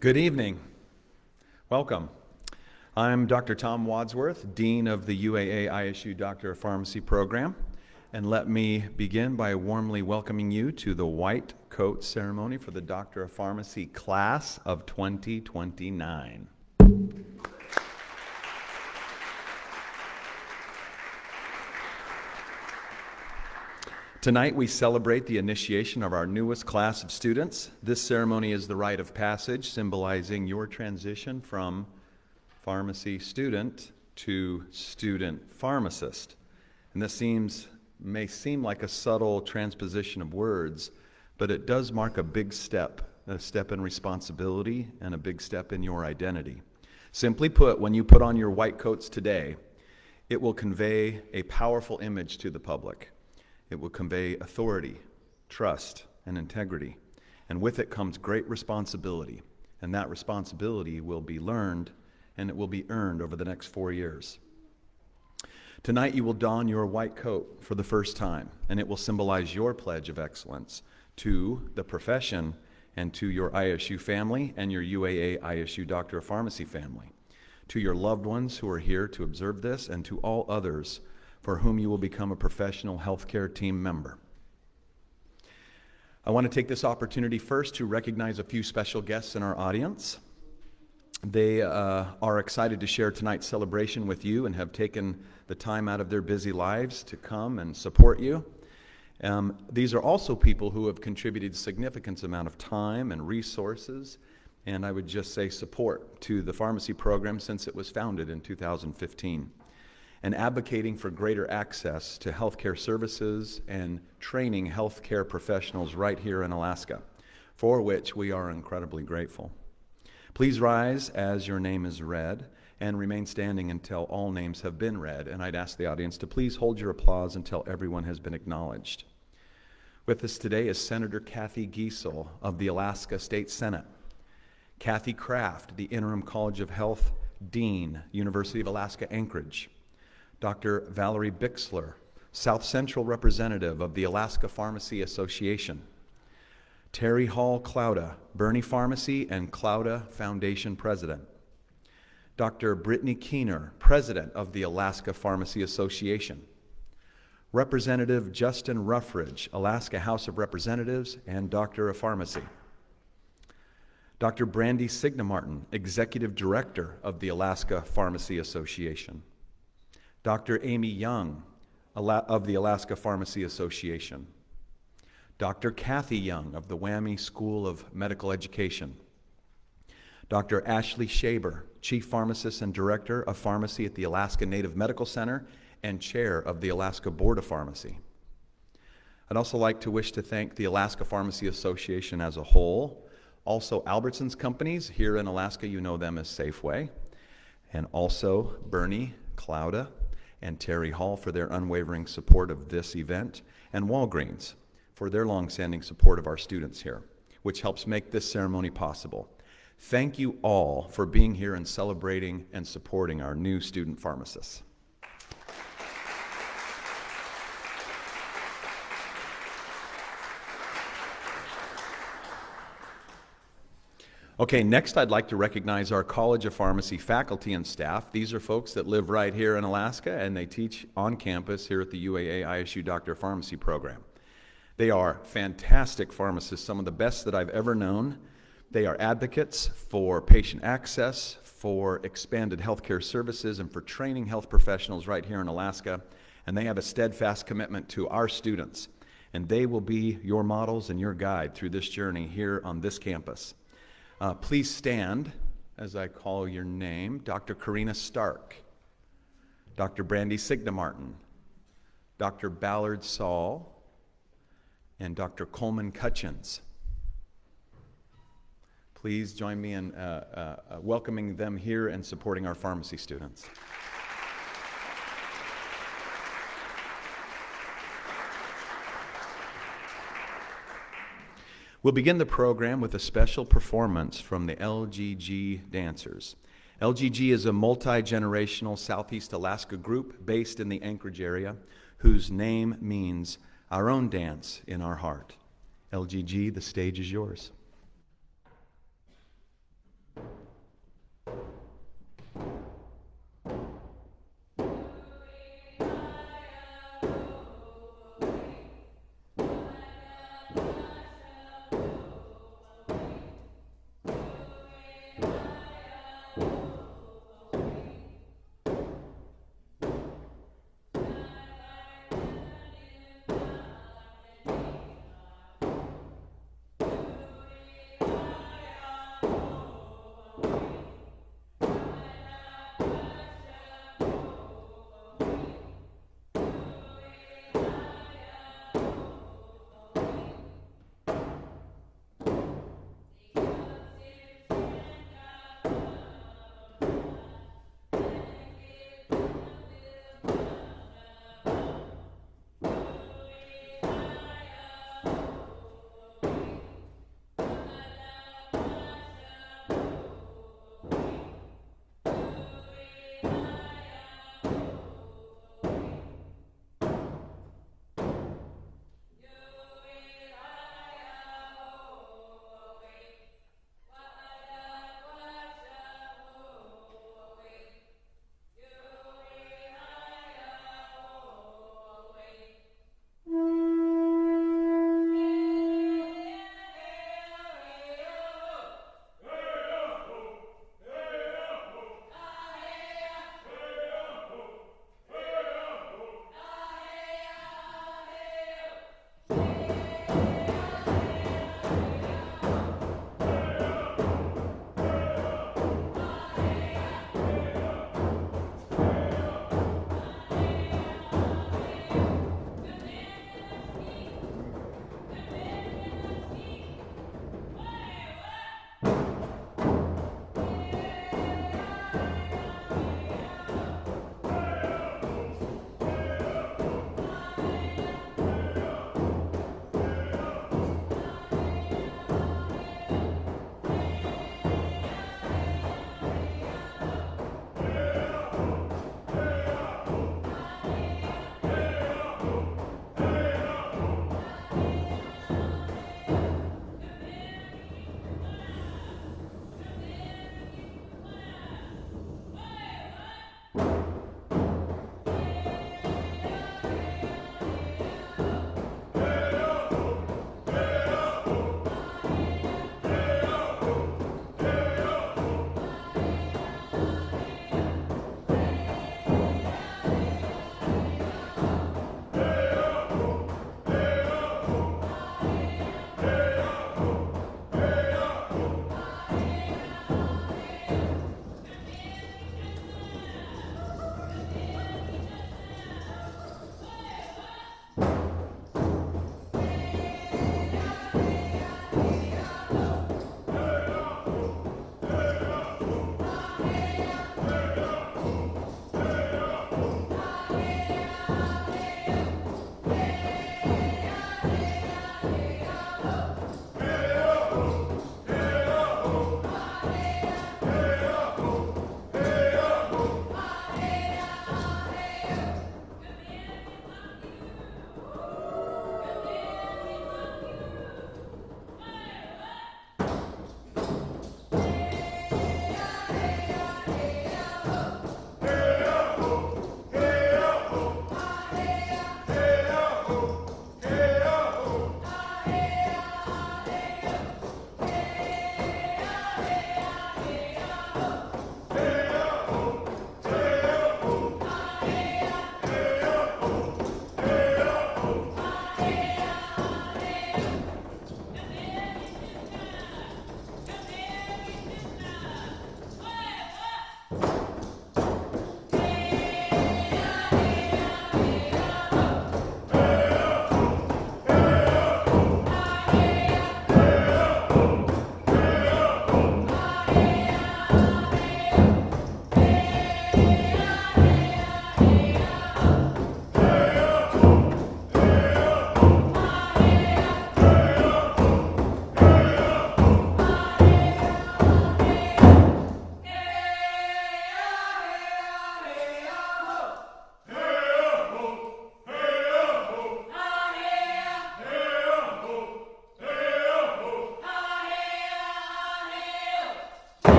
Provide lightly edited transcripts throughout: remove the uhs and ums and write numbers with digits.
Good evening. Welcome. I'm Dr. Tom Wadsworth, Dean of the UAA ISU Doctor of Pharmacy program, and let me begin by warmly welcoming you to the white coat ceremony for the Doctor of Pharmacy class of 2029. Tonight we celebrate the initiation of our newest class of students. This ceremony is the rite of passage, symbolizing your transition from pharmacy student to student pharmacist. And this may seem like a subtle transposition of words, but it does mark a big step, a step in responsibility and a big step in your identity. Simply put, when you put on your white coats today, it will convey a powerful image to the public. It will convey authority, trust, and integrity. And with it comes great responsibility. And that responsibility will be learned and it will be earned over the next 4 years. Tonight you will don your white coat for the first time, and it will symbolize your pledge of excellence to the profession and to your ISU family and your UAA ISU Doctor of Pharmacy family, to your loved ones who are here to observe this, and to all others for whom you will become a professional healthcare team member. I want to take this opportunity first to recognize a few special guests in our audience. They are excited to share tonight's celebration with you and have taken the time out of their busy lives to come and support you. These are also people who have contributed significant amount of time and resources, and I would just say support to the pharmacy program since it was founded in 2015. And advocating for greater access to healthcare services and training healthcare professionals right here in Alaska, for which we are incredibly grateful. Please rise as your name is read and remain standing until all names have been read, and I'd ask the audience to please hold your applause until everyone has been acknowledged. With us today is Senator Kathy Giessel of the Alaska State Senate, Kathy Kraft, the Interim College of Health Dean, University of Alaska Anchorage, Dr. Valerie Bixler, South Central Representative of the Alaska Pharmacy Association, Terry Hall Clouda, Bernie Pharmacy and Clouda Foundation President, Dr. Brittany Keener, President of the Alaska Pharmacy Association, Representative Justin Ruffridge, Alaska House of Representatives and Doctor of Pharmacy, Dr. Brandy Signamartin, Executive Director of the Alaska Pharmacy Association, Dr. Amy Young of the Alaska Pharmacy Association, Dr. Kathy Young of the WWAMI School of Medical Education, Dr. Ashley Shaber, Chief Pharmacist and Director of Pharmacy at the Alaska Native Medical Center and Chair of the Alaska Board of Pharmacy. I'd also like to thank the Alaska Pharmacy Association as a whole, also Albertsons Companies here in Alaska, you know them as Safeway, and also Bernie, Clouda, and Terry Hall for their unwavering support of this event, and Walgreens for their longstanding support of our students here, which helps make this ceremony possible. Thank you all for being here and celebrating and supporting our new student pharmacists. Okay, next I'd like to recognize our College of Pharmacy faculty and staff. These are folks that live right here in Alaska and they teach on campus here at the UAA ISU Doctor of Pharmacy program. They are fantastic pharmacists, some of the best that I've ever known. They are advocates for patient access, for expanded healthcare services, and for training health professionals right here in Alaska. And they have a steadfast commitment to our students. And they will be your models and your guide through this journey here on this campus. Please stand as I call your name. Dr. Karina Stark, Dr. Brandy Signamartin, Dr. Ballard Saul, and Dr. Coleman Cutchins. Please join me in welcoming them here and supporting our pharmacy students. We'll begin the program with a special performance from the LGG Dancers. LGG is a multi-generational Southeast Alaska group based in the Anchorage area whose name means our own dance in our heart. LGG, the stage is yours.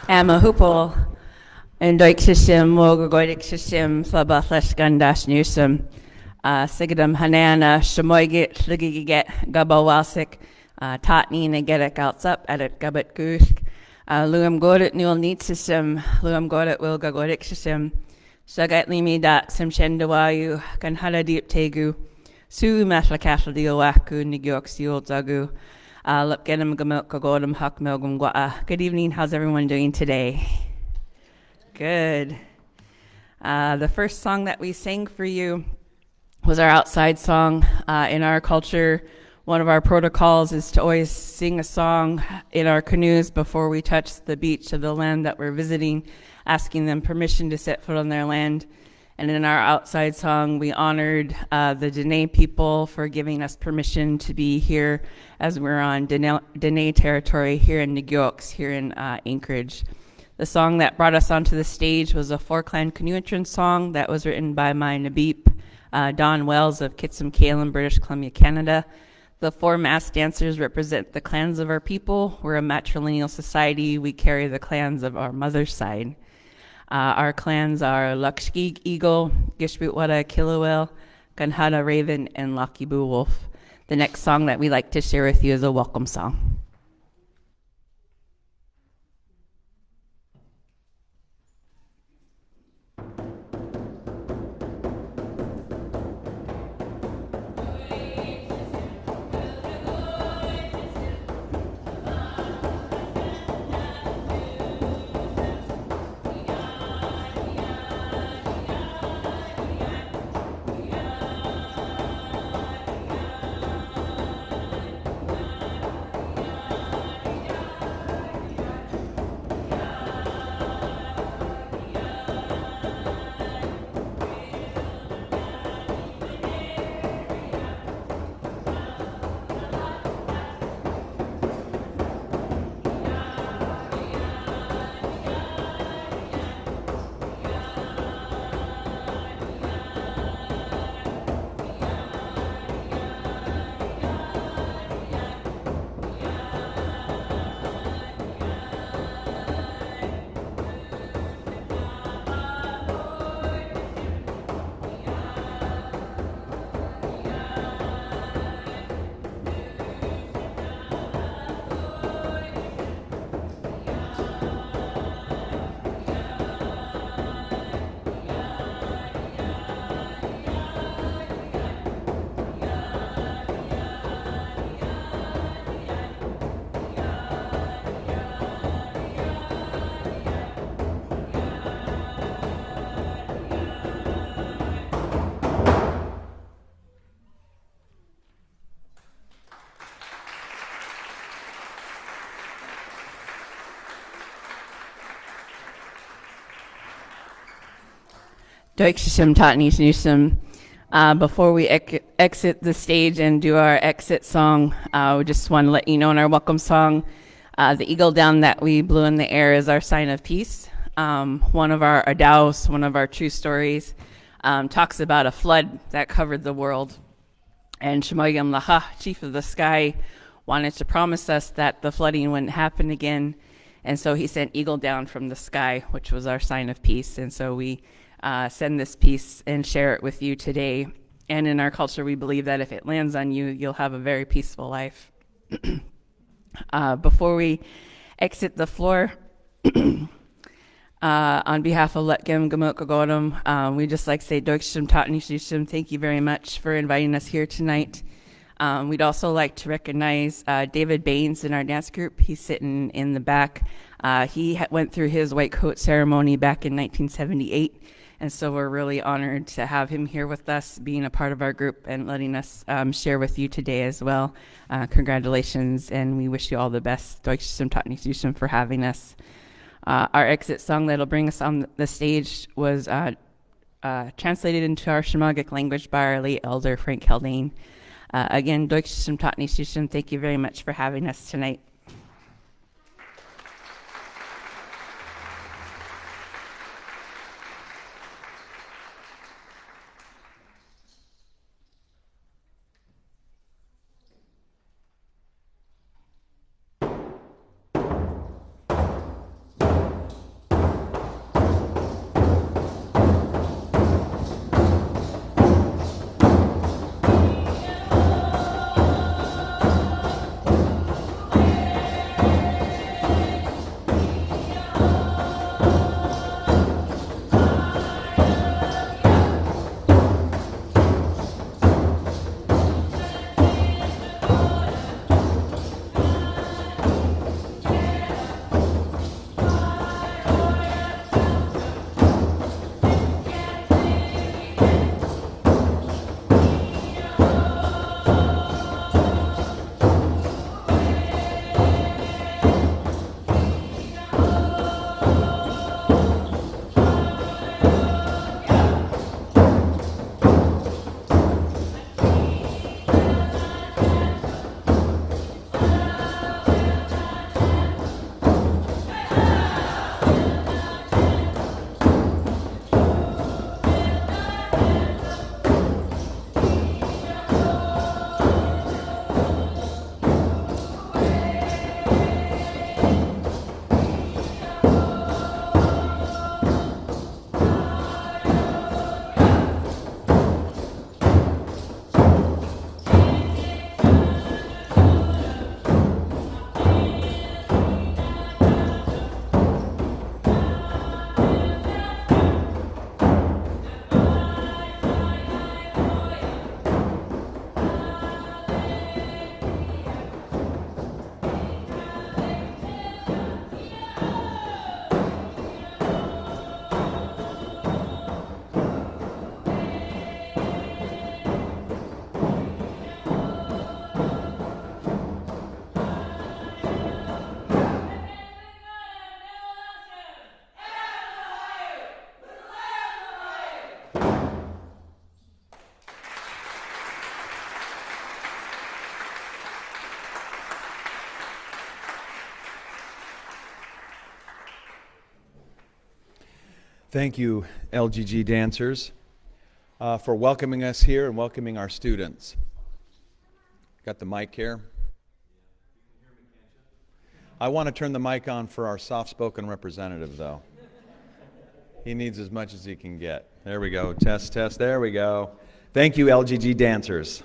Amahupal and Doikshishim, Mogogoikshishim, Slabathlesh Gandash Newsum, Sigadam Hanana, Shamoygit, Sligiget, Gabawasik, Tatni Negetek Altsup, Edit Gabet Gusk, Luam Godet Newel Neetsishim, Luam Godet Wilga Godikshishim, Shagat Limi Dat Simshendawayu, Ganhada Deep Tegu, Su Mashla Castle Diowaku, Nigyok Siul Zagu, Lupgenum Gamilk Godum Hak Milgum Gwa. Good evening, how's everyone doing today? Good. The first song that we sang for you was our outside song. In our culture, one of our protocols is to always sing a song in our canoes before we touch the beach of the land that we're visiting, asking them permission to set foot on their land. And in our outside song, we honored the Dene people for giving us permission to be here as we're on Dene territory here in Nigyoks, here in Anchorage. The song that brought us onto the stage was a four-clan canoe entrance song that was written by my Nabeep, Don Wells of Kitsum Kalem, British Columbia, Canada. The four masked dancers represent the clans of our people. We're a matrilineal society. We carry the clans of our mother's side. Our clans are Lakshkig Eagle, Gishbutwada Kilowel, Ganhada Raven, and Lakibu Wolf. The next song that we like to share with you is a welcome song. Doikshishim Tatnis Newsum. Before we exit the stage and do our exit song, we just want to let you know in our welcome song, the eagle down that we blew in the air is our sign of peace. One of our adaos, one of our true stories, talks about a flood that covered the world. And Shemoyam Laha, chief of the sky, wanted to promise us that the flooding wouldn't happen again. And so he sent eagle down from the sky, which was our sign of peace. And so we send this piece and share it with you today. And in our culture, we believe that if it lands on you, you'll have a very peaceful life. Before we exit the floor, on behalf of Letgem Gamut Gogodum, we just like to say, Doikshim Tatnishishim, thank you very much for inviting us here tonight. We'd also like to recognize David Baines in our dance group. He's sitting in the back. He went through his white coat ceremony back in 1978. And so we're really honored to have him here with us, being a part of our group and letting us share with you today as well. Congratulations, and we wish you all the best. Doikshim Tatnishishim for having us. Our exit song that'll bring us on the stage was translated into our Shemagic language by our late elder, Frank Haldane. Again, Doikshim Tatnishishim, thank you very much for having us tonight. Thank you, LGG dancers, for welcoming us here and welcoming our students. Got the mic here. I want to turn the mic on for our soft-spoken representative, though. He needs as much as he can get. There we go. Test, test. There we go. Thank you, LGG dancers.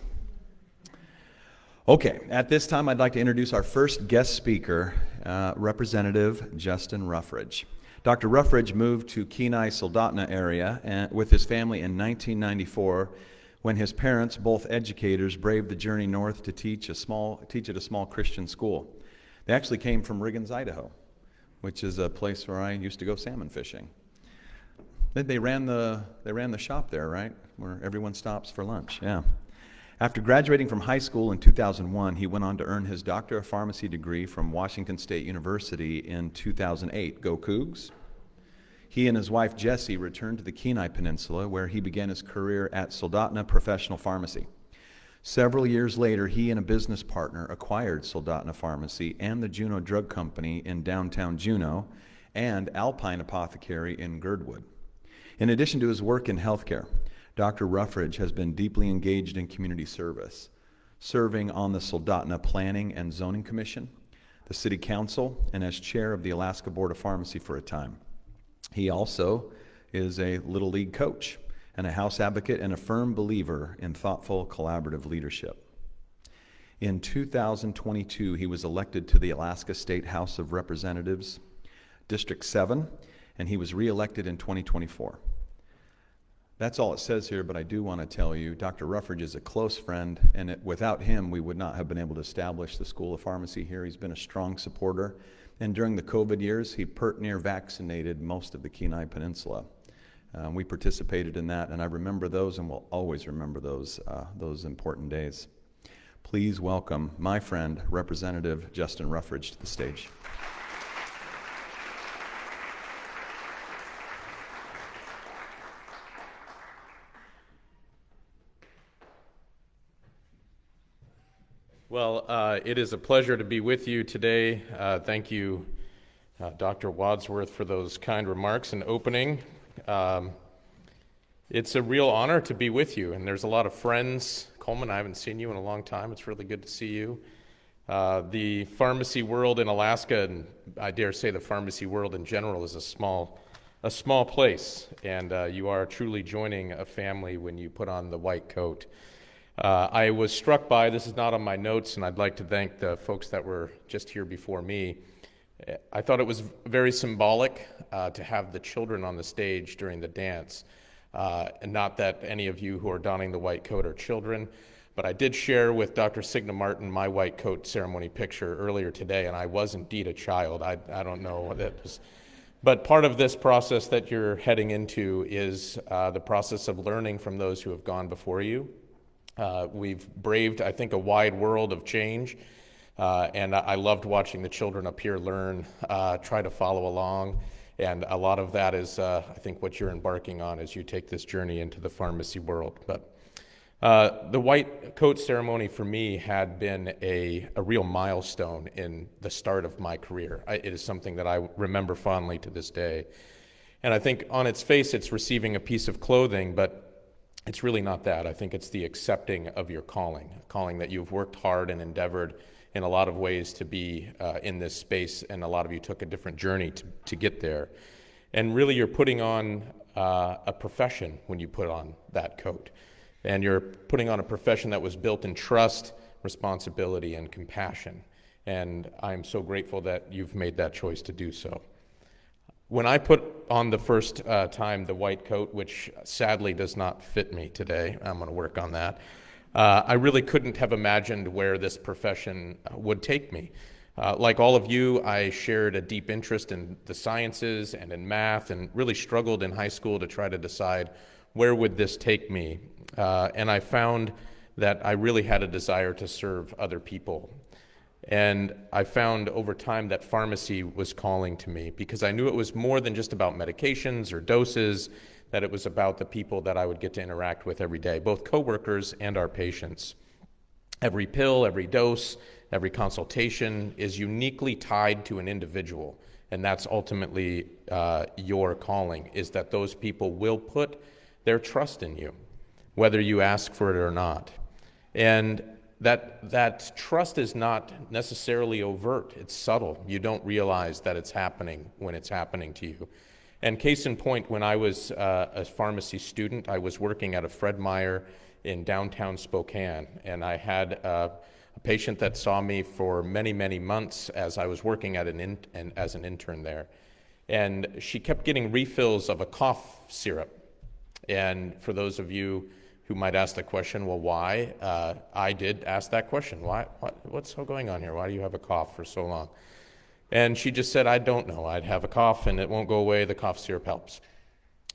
Okay, at this time, I'd like to introduce our first guest speaker, Representative Justin Ruffridge. Dr. Ruffridge moved to Kenai Soldotna area with his family in 1994 when his parents, both educators, braved the journey north to teach at a small Christian school. They actually came from Riggins, Idaho, which is a place where I used to go salmon fishing. They ran the shop there, right? Where everyone stops for lunch, yeah. After graduating from high school in 2001, he went on to earn his Doctor of Pharmacy degree from Washington State University in 2008. Go Cougs! He and his wife Jessie returned to the Kenai Peninsula, where he began his career at Soldotna Professional Pharmacy. Several years later, he and a business partner acquired Soldotna Pharmacy and the Juneau Drug Company in downtown Juneau and Alpine Apothecary in Girdwood. In addition to his work in healthcare, Dr. Ruffridge has been deeply engaged in community service, serving on the Soldotna Planning and Zoning Commission, the City Council, and as chair of the Alaska Board of Pharmacy for a time. He also is a Little League coach and a house advocate and a firm believer in thoughtful, collaborative leadership. In 2022, he was elected to the Alaska State House of Representatives, District 7, and he was re-elected in 2024. That's all it says here, but I do want to tell you, Dr. Ruffridge is a close friend, and without him, we would not have been able to establish the School of Pharmacy here. He's been a strong supporter, and during the COVID years, he pert near vaccinated most of the Kenai Peninsula. We participated in that, and I remember those, and will always remember those important days. Please welcome my friend, Representative Justin Ruffridge, to the stage. Well, it is a pleasure to be with you today. Thank you, Dr. Wadsworth, for those kind remarks and opening. It's a real honor to be with you, and there's a lot of friends. Coleman, I haven't seen you in a long time. It's really good to see you. The pharmacy world in Alaska, and I dare say the pharmacy world in general, is a small place, and you are truly joining a family when you put on the white coat. I was struck by, this is not on my notes, and I'd like to thank the folks that were just here before me. I thought it was very symbolic to have the children on the stage during the dance. And not that any of you who are donning the white coat are children, but I did share with Dr. Signa Martin my white coat ceremony picture earlier today, and I was indeed a child. I don't know what that was. But part of this process that you're heading into is the process of learning from those who have gone before you. We've braved, I think, a wide world of change, and I loved watching the children up here learn, try to follow along, and a lot of that is, I think, what you're embarking on as you take this journey into the pharmacy world. But the white coat ceremony for me had been a real milestone in the start of my career. It is something that I remember fondly to this day. And I think on its face, it's receiving a piece of clothing, but it's really not that. I think it's the accepting of your calling, a calling that you've worked hard and endeavored in a lot of ways to be in this space, and a lot of you took a different journey to get there. And really you're putting on a profession when you put on that coat. And you're putting on a profession that was built in trust, responsibility, and compassion. And I'm so grateful that you've made that choice to do so. When I put on the first time the white coat, which sadly does not fit me today, I'm going to work on that, I really couldn't have imagined where this profession would take me. Like all of you, I shared a deep interest in the sciences and in math, and really struggled in high school to try to decide where would this take me. And I found that I really had a desire to serve other people. And I found over time that pharmacy was calling to me, because I knew it was more than just about medications or doses, that it was about the people that I would get to interact with every day, both coworkers and our patients. Every pill, every dose, every consultation is uniquely tied to an individual. And that's ultimately your calling, is that those people will put their trust in you, whether you ask for it or not. And that trust is not necessarily overt. It's subtle. You don't realize that it's happening when it's happening to you. And case in point, when I was a pharmacy student, I was working at a Fred Meyer in downtown Spokane, and I had a patient that saw me for many, many months as I was working at as an intern there. And she kept getting refills of a cough syrup. And for those of you who might ask the question, well, why? I did ask that question. What's so going on here? Why do you have a cough for so long? And she just said, I don't know. I'd have a cough and it won't go away. The cough syrup helps.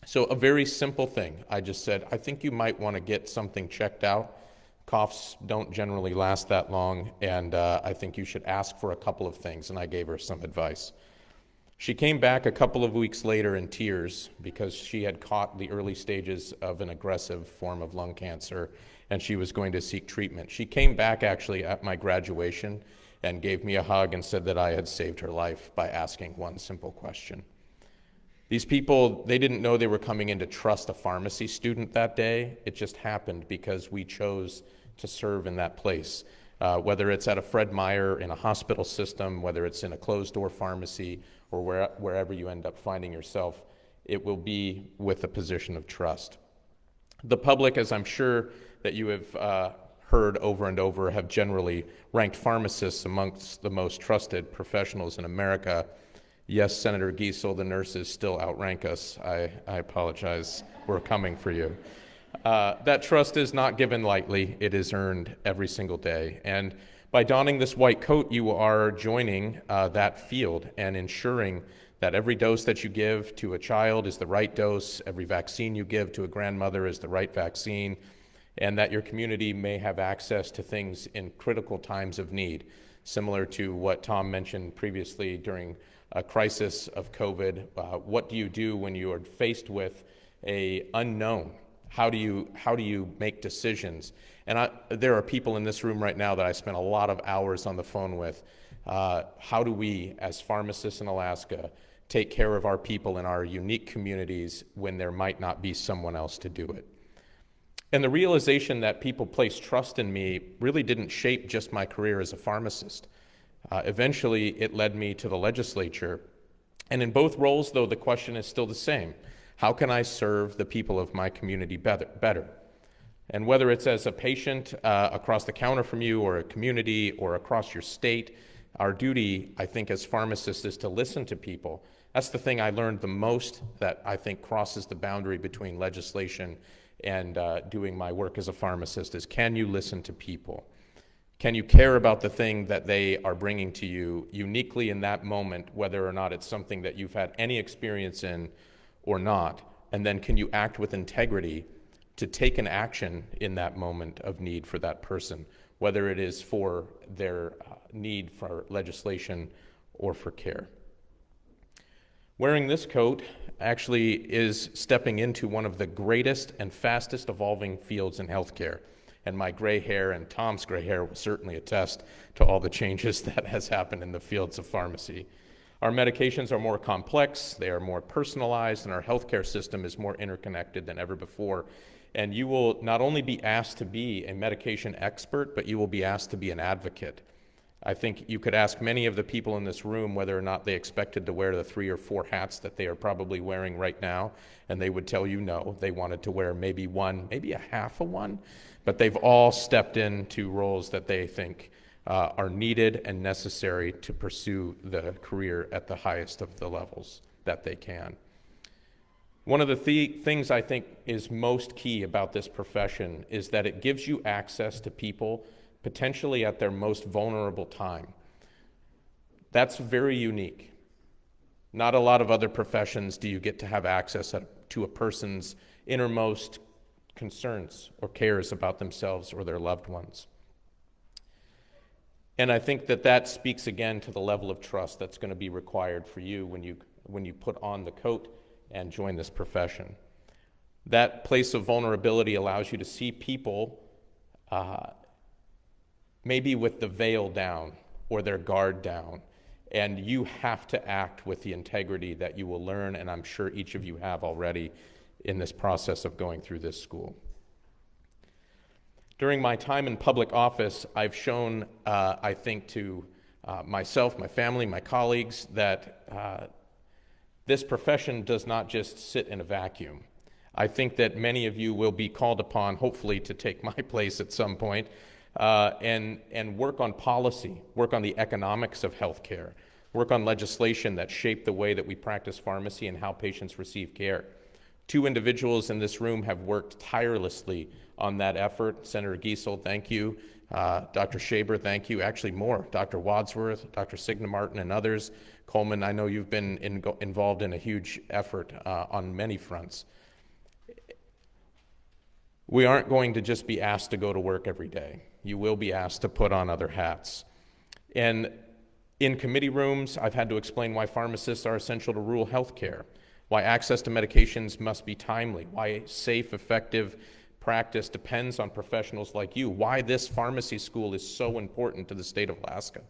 So a very simple thing. I just said, I think you might want to get something checked out. Coughs don't generally last that long, and I think you should ask for a couple of things. And I gave her some advice. She came back a couple of weeks later in tears because she had caught the early stages of an aggressive form of lung cancer, and she was going to seek treatment. She came back actually at my graduation and gave me a hug and said that I had saved her life by asking one simple question. These people, they didn't know they were coming in to trust a pharmacy student that day. It just happened because we chose to serve in that place. Whether it's at a Fred Meyer in a hospital system, whether it's in a closed-door pharmacy, or wherever you end up finding yourself, it will be with a position of trust. The public, as I'm sure that you have heard over and over, have generally ranked pharmacists amongst the most trusted professionals in America. Yes, Senator Giesel, the nurses still outrank us. I apologize. We're coming for you. That trust is not given lightly. It is earned every single day. And by donning this white coat, you are joining that field and ensuring that every dose that you give to a child is the right dose, every vaccine you give to a grandmother is the right vaccine, and that your community may have access to things in critical times of need, similar to what Tom mentioned previously during a crisis of COVID. What do you do when you are faced with an unknown? How do you make decisions? And there are people in this room right now that I spent a lot of hours on the phone with. How do we, as pharmacists in Alaska, take care of our people in our unique communities when there might not be someone else to do it? And the realization that people place trust in me really didn't shape just my career as a pharmacist. Eventually, it led me to the legislature. And in both roles, though, the question is still the same. How can I serve the people of my community better? And whether it's as a patient across the counter from you, or a community, or across your state, our duty, I think, as pharmacists is to listen to people. That's the thing I learned the most that I think crosses the boundary between legislation and doing my work as a pharmacist is, can you listen to people? Can you care about the thing that they are bringing to you uniquely in that moment, whether or not it's something that you've had any experience in or not? And then can you act with integrity to take an action in that moment of need for that person, whether it is for their need for legislation or for care? Wearing this coat actually is stepping into one of the greatest and fastest evolving fields in healthcare. And my gray hair and Tom's gray hair will certainly attest to all the changes that has happened in the fields of pharmacy. Our medications are more complex, they are more personalized, and our healthcare system is more interconnected than ever before. And you will not only be asked to be a medication expert, but you will be asked to be an advocate. I think you could ask many of the people in this room whether or not they expected to wear the 3 or 4 hats that they are probably wearing right now, and they would tell you no. They wanted to wear maybe one, maybe a half of one, but they've all stepped into roles that they think are needed and necessary to pursue the career at the highest of the levels that they can. One of the things I think is most key about this profession is that it gives you access to people potentially at their most vulnerable time. That's very unique. Not a lot of other professions do you get to have access to a person's innermost concerns or cares about themselves or their loved ones. And I think that speaks again to the level of trust that's going to be required for you when you put on the coat and join this profession. That place of vulnerability allows you to see people maybe with the veil down or their guard down, And you have to act with the integrity that you will learn, and I'm sure each of you have already in this process of going through this school. During my time in public office, I've shown, I think, to myself, my family, my colleagues, that this profession does not just sit in a vacuum. I think that many of you will be called upon, hopefully, to take my place at some point, and work on policy, work on the economics of healthcare, work on legislation that shape the way that we practice pharmacy and how patients receive care. 2 individuals in this room have worked tirelessly on that effort. Senator Giesel, thank you. Dr. Shaber, thank you. Actually more, Dr. Wadsworth, Dr. Signa Martin, and others. Coleman, I know you've been involved in a huge effort on many fronts. We aren't going to just be asked to go to work every day. You will be asked to put on other hats. And in committee rooms, I've had to explain why pharmacists are essential to rural health care, why access to medications must be timely, why safe, effective practice depends on professionals like you, why this pharmacy school is so important to the state of Alaska.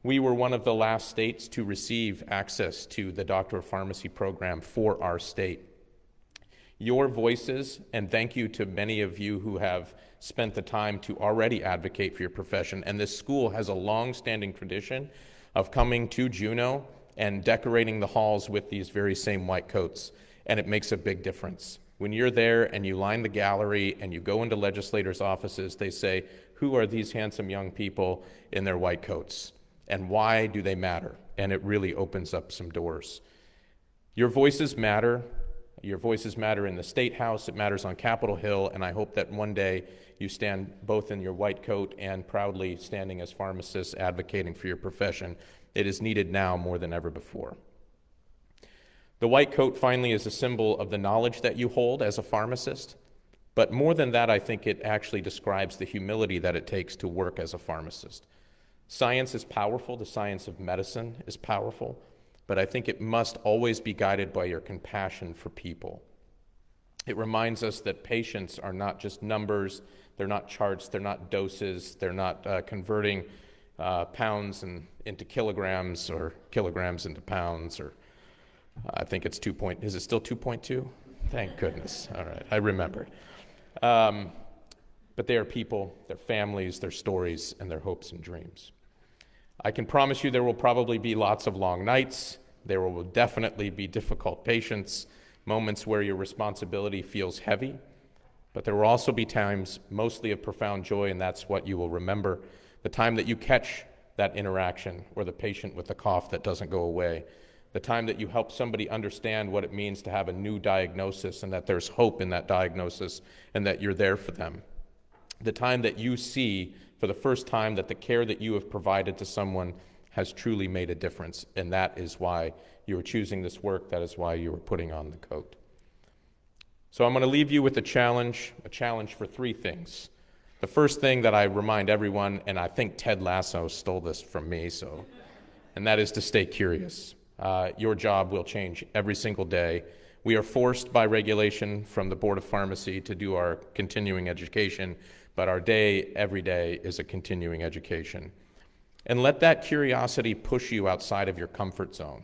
We were one of the last states to receive access to the Doctor of Pharmacy program for our state. Your voices, and thank you to many of you who have spent the time to already advocate for your profession, and this school has a long-standing tradition of coming to Juneau and decorating the halls with these very same white coats, and it makes a big difference. When you're there and you line the gallery and you go into legislators' offices, they say, who are these handsome young people in their white coats, and why do they matter? And it really opens up some doors. Your voices matter. Your voices matter in the State House, it matters on Capitol Hill, and I hope that one day you stand both in your white coat and proudly standing as pharmacists advocating for your profession. It is needed now more than ever before. The white coat finally is a symbol of the knowledge that you hold as a pharmacist, but more than that, I think it actually describes the humility that it takes to work as a pharmacist. Science is powerful, the science of medicine is powerful, but I think it must always be guided by your compassion for people. It reminds us that patients are not just numbers, they're not charts, they're not doses, they're not converting pounds into kilograms or kilograms into pounds, or I think it's is it still 2.2? Thank goodness. All right, I remembered. But they are people, their families, their stories, and their hopes and dreams. I can promise you there will probably be lots of long nights. There will definitely be difficult patients, moments where your responsibility feels heavy. But there will also be times, mostly of profound joy, and that's what you will remember. The time that you catch that interaction, or the patient with the cough that doesn't go away. The time that you help somebody understand what it means to have a new diagnosis, and that there's hope in that diagnosis, and that you're there for them. The time that you see for the first time that the care that you have provided to someone has truly made a difference, and that is why you are choosing this work, that is why you are putting on the coat. So I'm going to leave you with a challenge for 3 things. The first thing that I remind everyone, and I think Ted Lasso stole this from me, and that is to stay curious. Your job will change every single day. We are forced by regulation from the Board of Pharmacy to do our continuing education, but our day, every day, is a continuing education. And let that curiosity push you outside of your comfort zone.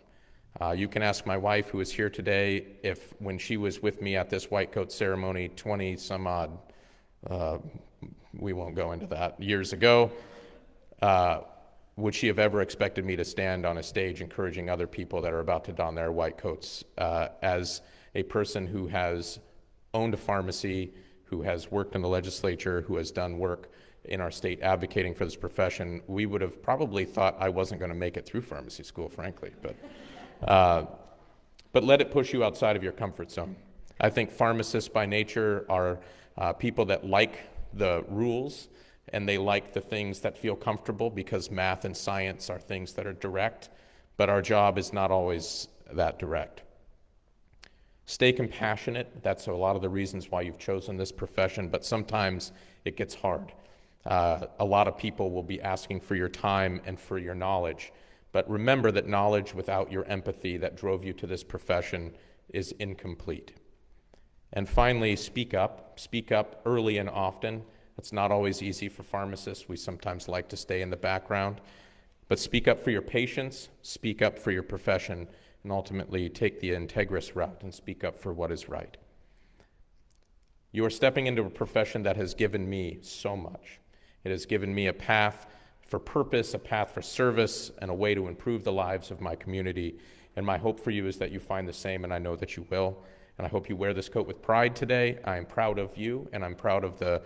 You can ask my wife, who is here today, if when she was with me at this white coat ceremony 20 some odd, we won't go into that, years ago, would she have ever expected me to stand on a stage encouraging other people that are about to don their white coats? As a person who has owned a pharmacy, who has worked in the legislature, who has done work in our state advocating for this profession, we would have probably thought I wasn't going to make it through pharmacy school, frankly. But let it push you outside of your comfort zone. I think pharmacists by nature are people that like the rules, and they like the things that feel comfortable, because math and science are things that are direct, but our job is not always that direct. Stay compassionate. That's a lot of the reasons why you've chosen this profession, but sometimes it gets hard. A lot of people will be asking for your time and for your knowledge, but remember that knowledge without your empathy that drove you to this profession is incomplete. And finally, speak up. Speak up early and often. It's not always easy for pharmacists. We sometimes like to stay in the background. But speak up for your patients, speak up for your profession, and ultimately take the integrous route and speak up for what is right. You are stepping into a profession that has given me so much. It has given me a path for purpose, a path for service, and a way to improve the lives of my community. And my hope for you is that you find the same, and I know that you will. And I hope you wear this coat with pride today. I am proud of you, and I'm proud of the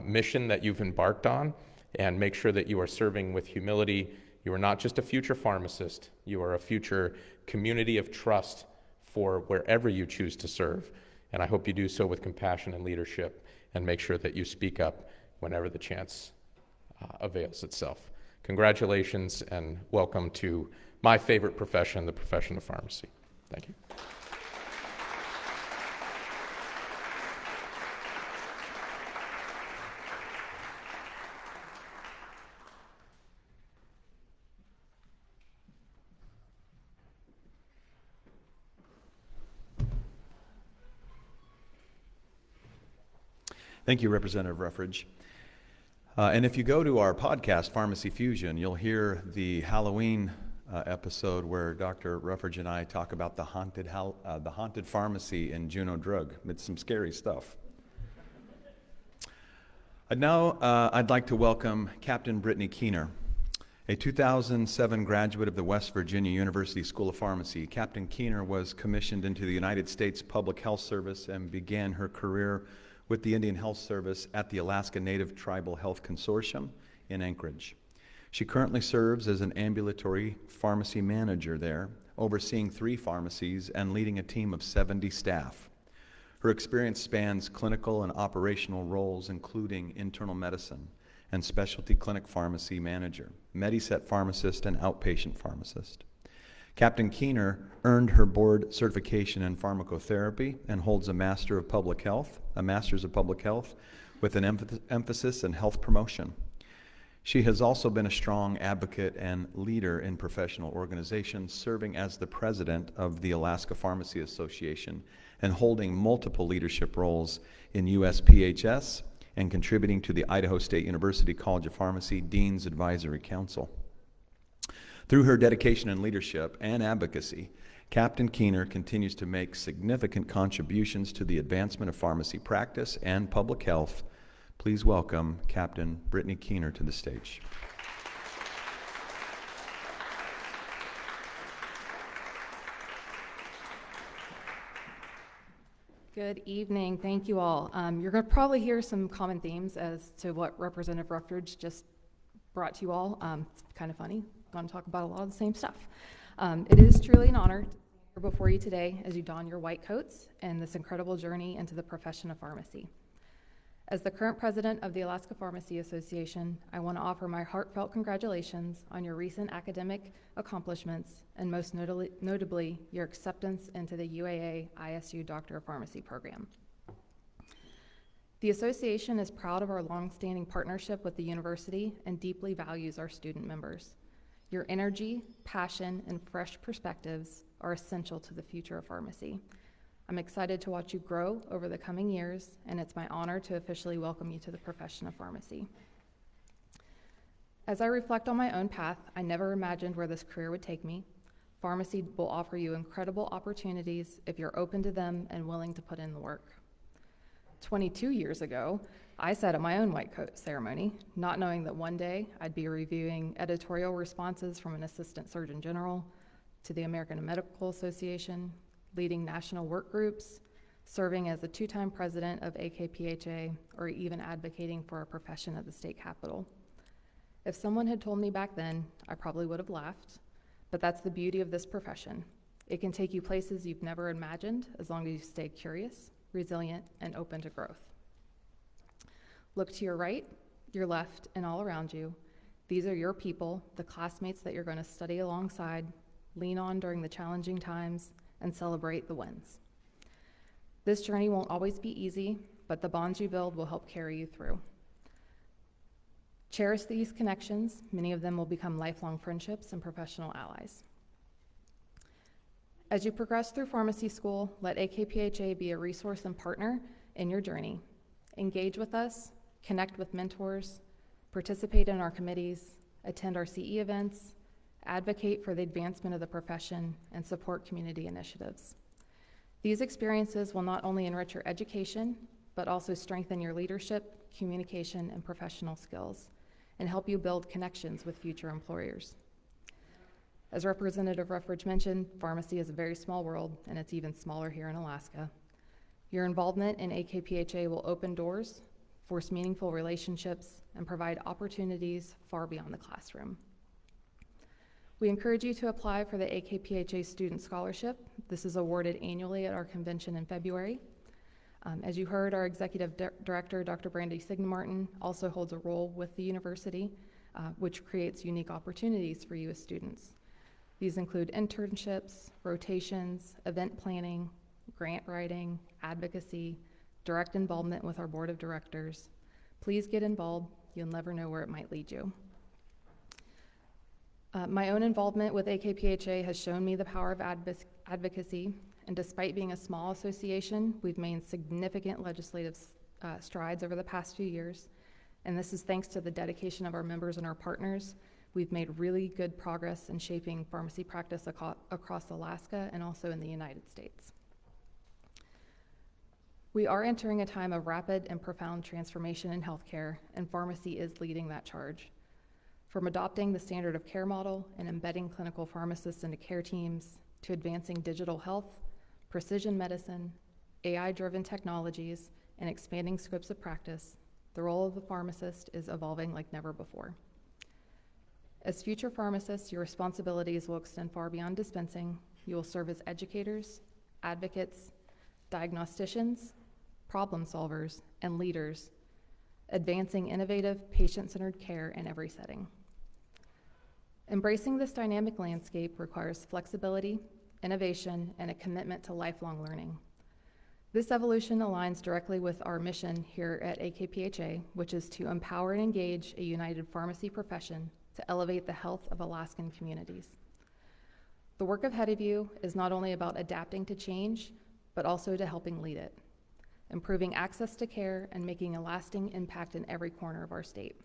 mission that you've embarked on. And make sure that you are serving with humility. You are not just a future pharmacist. You are a future community of trust for wherever you choose to serve. And I hope you do so with compassion and leadership, and make sure that you speak up whenever the chance avails itself. Congratulations and welcome to my favorite profession, the profession of pharmacy. Thank you. Thank you, Representative Ruffridge. And if you go to our podcast, Pharmacy Fusion, you'll hear the Halloween episode where Dr. Ruffridge and I talk about the haunted pharmacy in Juneau Drug. It's some scary stuff. And now I'd like to welcome Captain Brittany Keener, a 2007 graduate of the West Virginia University School of Pharmacy. Captain Keener was commissioned into the United States Public Health Service and began her career with the Indian Health Service at the Alaska Native Tribal Health Consortium in Anchorage. She currently serves as an ambulatory pharmacy manager there, overseeing 3 pharmacies and leading a team of 70 staff. Her experience spans clinical and operational roles, including internal medicine and specialty clinic pharmacy manager, Mediset pharmacist, and outpatient pharmacist. Captain Keener earned her board certification in pharmacotherapy and holds a Master's of Public Health with an emphasis in health promotion. She has also been a strong advocate and leader in professional organizations, serving as the president of the Alaska Pharmacy Association and holding multiple leadership roles in USPHS and contributing to the Idaho State University College of Pharmacy Dean's Advisory Council. Through her dedication and leadership and advocacy, Captain Keener continues to make significant contributions to the advancement of pharmacy practice and public health. Please welcome Captain Brittany Keener to the stage. Good evening. Thank you all. You're going to probably hear some common themes as to what Representative Ruffridge just brought to you all. It's kind of funny. Going to talk about a lot of the same stuff. It is truly an honor to be here before you today as you don your white coats and this incredible journey into the profession of pharmacy. As the current president of the Alaska Pharmacy Association, I want to offer my heartfelt congratulations on your recent academic accomplishments and most notably your acceptance into the UAA ISU Doctor of Pharmacy program. The association is proud of our long-standing partnership with the university and deeply values our student members. Your energy, passion, and fresh perspectives are essential to the future of pharmacy. I'm excited to watch you grow over the coming years, and it's my honor to officially welcome you to the profession of pharmacy. As I reflect on my own path, I never imagined where this career would take me. Pharmacy will offer you incredible opportunities if you're open to them and willing to put in the work. 22 years ago, I sat at my own white coat ceremony, not knowing that one day I'd be reviewing editorial responses from an assistant surgeon general to the American Medical Association, leading national work groups, serving as the 2-time president of AKPHA, or even advocating for a profession at the state capitol. If someone had told me back then, I probably would have laughed, but that's the beauty of this profession. It can take you places you've never imagined as long as you stay curious, resilient, and open to growth. Look to your right, your left, and all around you. These are your people, the classmates that you're going to study alongside, lean on during the challenging times, and celebrate the wins. This journey won't always be easy, but the bonds you build will help carry you through. Cherish these connections. Many of them will become lifelong friendships and professional allies. As you progress through pharmacy school, let AKPHA be a resource and partner in your journey. Engage with us, connect with mentors, participate in our committees, attend our CE events, advocate for the advancement of the profession, and support community initiatives. These experiences will not only enrich your education, but also strengthen your leadership, communication, and professional skills, and help you build connections with future employers. As Representative Ruffridge mentioned, pharmacy is a very small world, and it's even smaller here in Alaska. Your involvement in AKPHA will open doors, force meaningful relationships, and provide opportunities far beyond the classroom. We encourage you to apply for the AKPHA Student Scholarship. This is awarded annually at our convention in February. As you heard, our Executive Director, Dr. Brandy Signamartin, also holds a role with the university, which creates unique opportunities for you as students. These include internships, rotations, event planning, grant writing, advocacy, direct involvement with our board of directors. Please get involved. You'll never know where it might lead you. My own involvement with AKPHA has shown me the power of advocacy, and despite being a small association, we've made significant legislative strides over the past few years, and this is thanks to the dedication of our members and our partners. We've made really good progress in shaping pharmacy practice across Alaska and also in the United States. We are entering a time of rapid and profound transformation in healthcare, and pharmacy is leading that charge. From adopting the standard of care model and embedding clinical pharmacists into care teams, to advancing digital health, precision medicine, AI-driven technologies, and expanding scopes of practice, the role of the pharmacist is evolving like never before. As future pharmacists, your responsibilities will extend far beyond dispensing. You will serve as educators, advocates, diagnosticians, problem solvers, and leaders, advancing innovative, patient-centered care in every setting. Embracing this dynamic landscape requires flexibility, innovation, and a commitment to lifelong learning. This evolution aligns directly with our mission here at AKPHA, which is to empower and engage a united pharmacy profession to elevate the health of Alaskan communities. The work ahead of you is not only about adapting to change, but also to helping lead it, improving access to care and making a lasting impact in every corner of our state.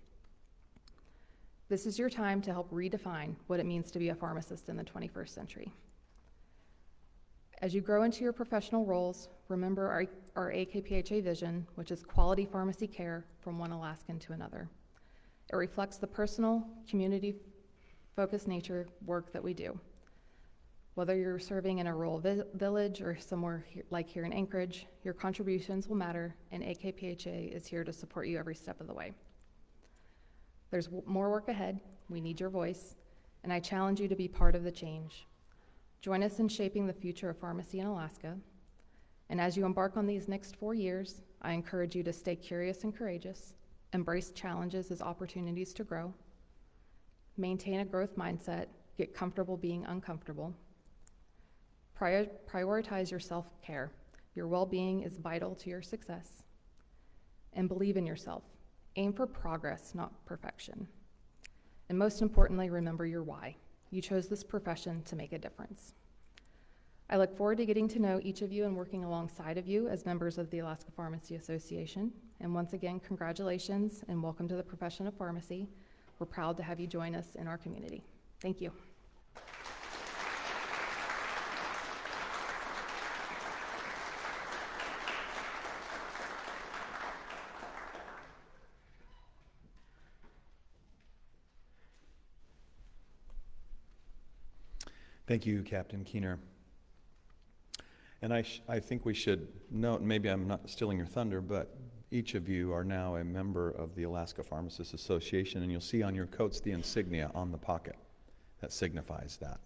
This is your time to help redefine what it means to be a pharmacist in the 21st century. As you grow into your professional roles, remember our AKPHA vision, which is quality pharmacy care from one Alaskan to another. It reflects the personal, community-focused nature work that we do. Whether you're serving in a rural village or somewhere like here in Anchorage, your contributions will matter, and AKPHA is here to support you every step of the way. There's more work ahead. We need your voice, and I challenge you to be part of the change. Join us in shaping the future of pharmacy in Alaska, and as you embark on these next 4 years, I encourage you to stay curious and courageous, embrace challenges as opportunities to grow, maintain a growth mindset, get comfortable being uncomfortable, prioritize your self-care. Your well-being is vital to your success, and believe in yourself. Aim for progress, not perfection. And most importantly, remember your why. You chose this profession to make a difference. I look forward to getting to know each of you and working alongside of you as members of the Alaska Pharmacy Association. And once again, congratulations and welcome to the profession of pharmacy. We're proud to have you join us in our community. Thank you. Thank you, Captain Keener. And I think we should note, maybe I'm not stealing your thunder, but each of you are now a member of the Alaska Pharmacists Association, and you'll see on your coats the insignia on the pocket that signifies that.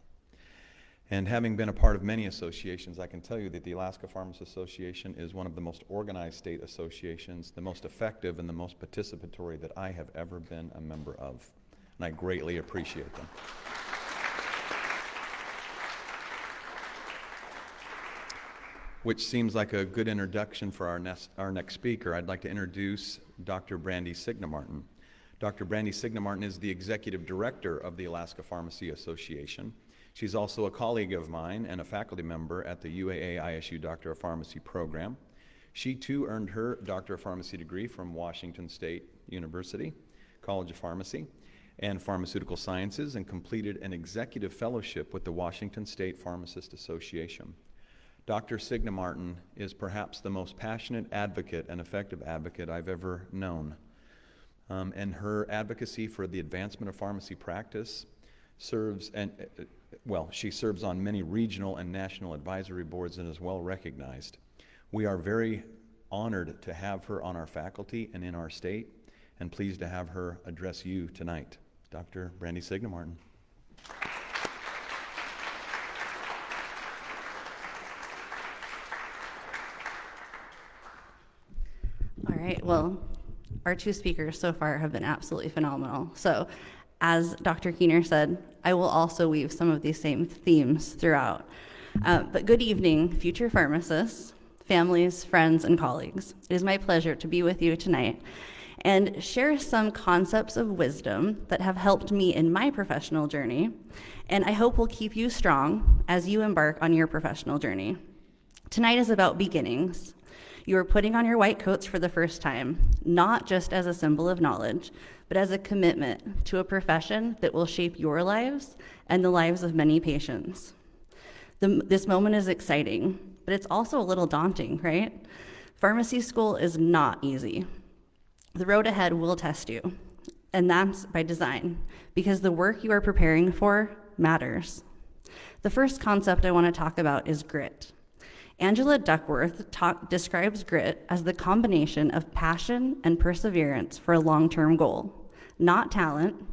And having been a part of many associations, I can tell you that the Alaska Pharmacists Association is one of the most organized state associations, the most effective and the most participatory that I have ever been a member of. And I greatly appreciate them. Which seems like a good introduction for our next speaker. I'd like to introduce Dr. Brandy Signamartin. Dr. Brandy Signamartin is the Executive Director of the Alaska Pharmacy Association. She's also a colleague of mine and a faculty member at the UAA ISU Doctor of Pharmacy program. She too earned her Doctor of Pharmacy degree from Washington State University College of Pharmacy. and Pharmaceutical Sciences and completed an executive fellowship with the Washington State Pharmacist Association. Dr. Signa Martin is perhaps the most passionate advocate and effective advocate I've ever known. And her advocacy for the advancement of pharmacy practice she serves on many regional and national advisory boards and is well recognized. We are very honored to have her on our faculty and in our state, and pleased to have her address you tonight. Dr. Brandy Signa Martin. All right, well, our two speakers so far have been absolutely phenomenal. So, as Dr. Keener said, I will also weave some of these same themes throughout. But good evening, future pharmacists, families, friends, and colleagues. It is my pleasure to be with you tonight and share some concepts of wisdom that have helped me in my professional journey, and I hope will keep you strong as you embark on your professional journey. Tonight is about beginnings. You are putting on your white coats for the first time, not just as a symbol of knowledge, but as a commitment to a profession that will shape your lives and the lives of many patients. This moment is exciting, but it's also a little daunting, right? Pharmacy school is not easy. The road ahead will test you, and that's by design, because the work you are preparing for matters. The first concept I want to talk about is grit. Angela Duckworth describes grit as the combination of passion and perseverance for a long-term goal. Not talent,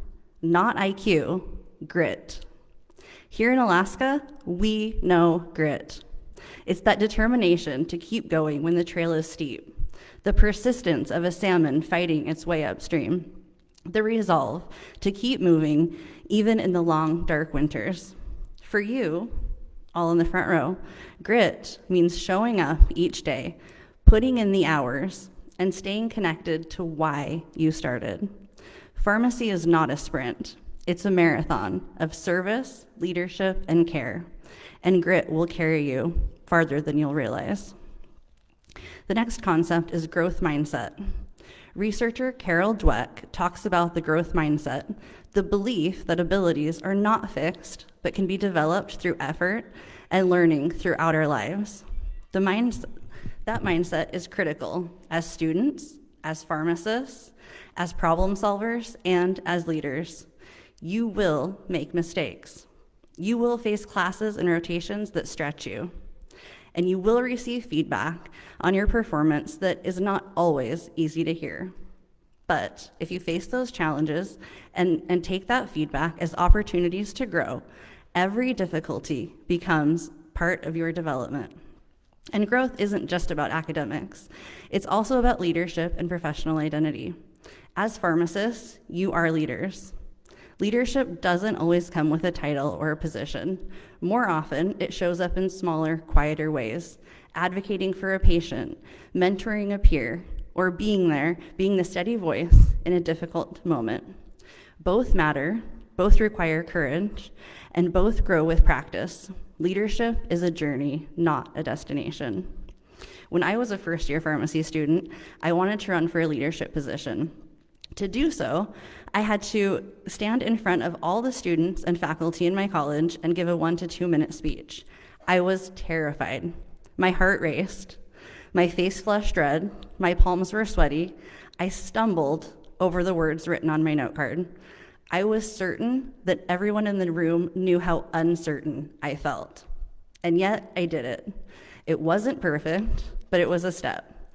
not IQ, grit. Here in Alaska, we know grit. It's that determination to keep going when the trail is steep, the persistence of a salmon fighting its way upstream, the resolve to keep moving even in the long, dark winters. For you, all in the front row, grit means showing up each day, putting in the hours, and staying connected to why you started. Pharmacy is not a sprint. It's a marathon of service, leadership, and care. And grit will carry you farther than you'll realize. The next concept is growth mindset. Researcher Carol Dweck talks about the growth mindset, the belief that abilities are not fixed, but can be developed through effort and learning throughout our lives. That mindset is critical as students, as pharmacists, as problem solvers, and as leaders. You will make mistakes. You will face classes and rotations that stretch you. And you will receive feedback on your performance that is not always easy to hear. But if you face those challenges and take that feedback as opportunities to grow, every difficulty becomes part of your development. And growth isn't just about academics. It's also about leadership and professional identity. As pharmacists, you are leaders. Leadership doesn't always come with a title or a position. More often, it shows up in smaller, quieter ways, advocating for a patient, mentoring a peer, or being there, being the steady voice in a difficult moment. Both matter, both require courage, and both grow with practice. Leadership is a journey, not a destination. When I was a first-year pharmacy student, I wanted to run for a leadership position. To do so, I had to stand in front of all the students and faculty in my college and give a 1 to 2 minute speech. I was terrified. My heart raced. My face flushed red. My palms were sweaty. I stumbled over the words written on my note card. I was certain that everyone in the room knew how uncertain I felt. And yet I did it. It wasn't perfect, but it was a step.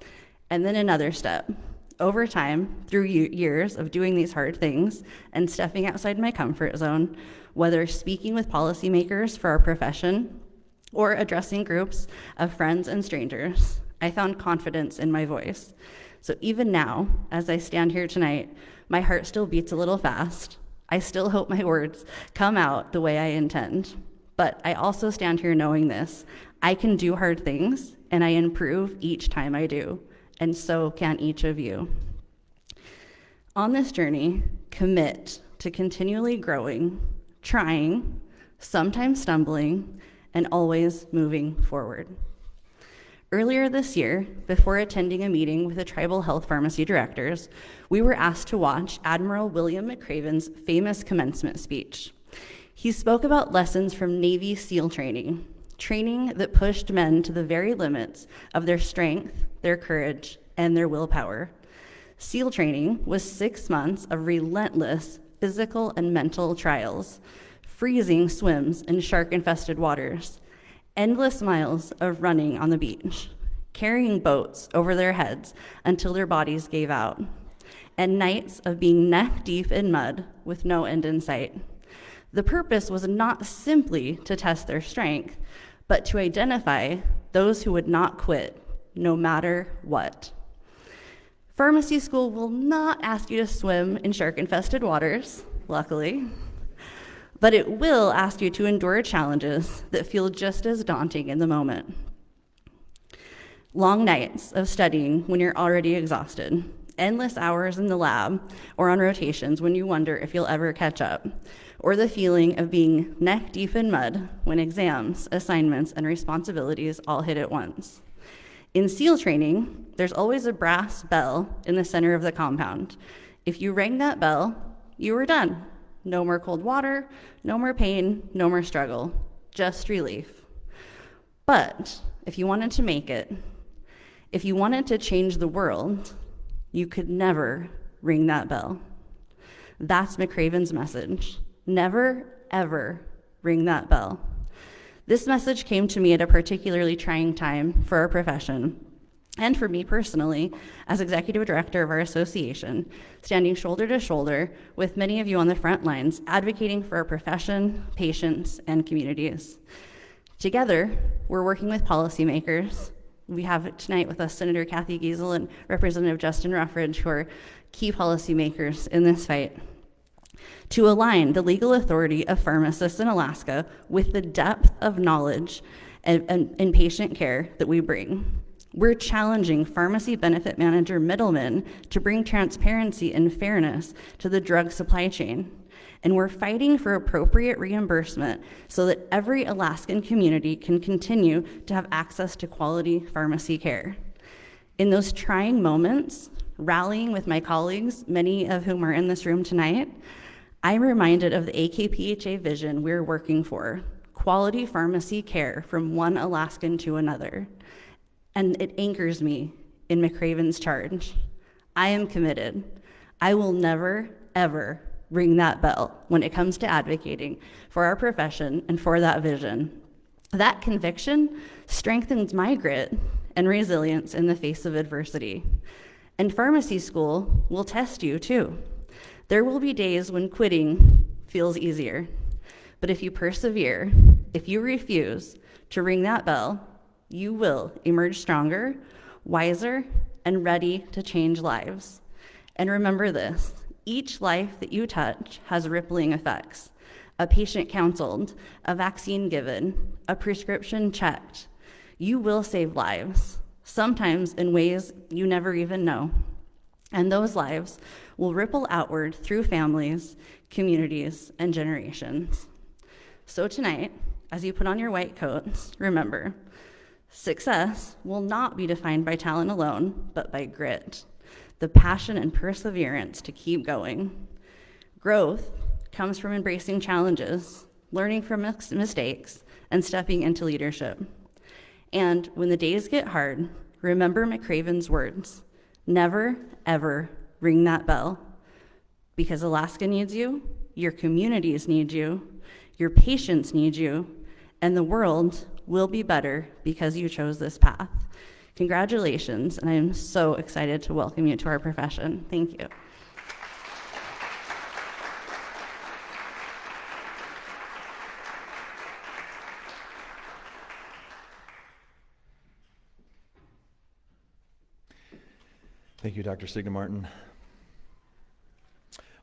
And then another step. Over time, through years of doing these hard things and stepping outside my comfort zone, whether speaking with policymakers for our profession or addressing groups of friends and strangers, I found confidence in my voice. So even now, as I stand here tonight, my heart still beats a little fast. I still hope my words come out the way I intend. But I also stand here knowing this. I can do hard things, and I improve each time I do. And so can each of you. On this journey, commit to continually growing, trying, sometimes stumbling, and always moving forward. Earlier this year, before attending a meeting with the tribal health pharmacy directors, we were asked to watch Admiral William McRaven's famous commencement speech. He spoke about lessons from Navy SEAL training, training that pushed men to the very limits of their strength, their courage, and their willpower. SEAL training was 6 months of relentless physical and mental trials, freezing swims in shark-infested waters, endless miles of running on the beach, carrying boats over their heads until their bodies gave out, and nights of being neck-deep in mud with no end in sight. The purpose was not simply to test their strength, but to identify those who would not quit, no matter what. Pharmacy school will not ask you to swim in shark-infested waters, luckily, but it will ask you to endure challenges that feel just as daunting in the moment. Long nights of studying when you're already exhausted, endless hours in the lab or on rotations when you wonder if you'll ever catch up, or the feeling of being neck deep in mud when exams, assignments, and responsibilities all hit at once. In SEAL training, there's always a brass bell in the center of the compound. If you rang that bell, you were done. No more cold water, no more pain, no more struggle, just relief. But if you wanted to make it, if you wanted to change the world, you could never ring that bell. That's McRaven's message. Never, ever ring that bell. This message came to me at a particularly trying time for our profession, and for me personally, as executive director of our association, standing shoulder to shoulder with many of you on the front lines, advocating for our profession, patients, and communities. Together, we're working with policymakers. We have tonight with us Senator Kathy Giesel and Representative Justin Ruffridge, who are key policymakers in this fight, to align the legal authority of pharmacists in Alaska with the depth of knowledge and patient care that we bring. We're challenging pharmacy benefit manager middlemen to bring transparency and fairness to the drug supply chain. And we're fighting for appropriate reimbursement so that every Alaskan community can continue to have access to quality pharmacy care. In those trying moments, rallying with my colleagues, many of whom are in this room tonight, I'm reminded of the AKPHA vision we're working for, quality pharmacy care from one Alaskan to another. And it anchors me in McRaven's charge. I am committed. I will never, ever ring that bell when it comes to advocating for our profession and for that vision. That conviction strengthens my grit and resilience in the face of adversity. And pharmacy school will test you too. There will be days when quitting feels easier. But if you persevere, if you refuse to ring that bell, you will emerge stronger, wiser, and ready to change lives. And remember this, each life that you touch has rippling effects. A patient counseled, a vaccine given, a prescription checked. You will save lives, sometimes in ways you never even know. And those lives will ripple outward through families, communities, and generations. So tonight, as you put on your white coats, remember, success will not be defined by talent alone, but by grit, the passion and perseverance to keep going. Growth comes from embracing challenges, learning from mistakes, and stepping into leadership. And when the days get hard, remember McRaven's words, never, ever ring that bell, because Alaska needs you, your communities need you, your patients need you, and the world will be better because you chose this path. Congratulations, and I am so excited to welcome you to our profession. Thank you. Thank you, Dr. Signa Martin.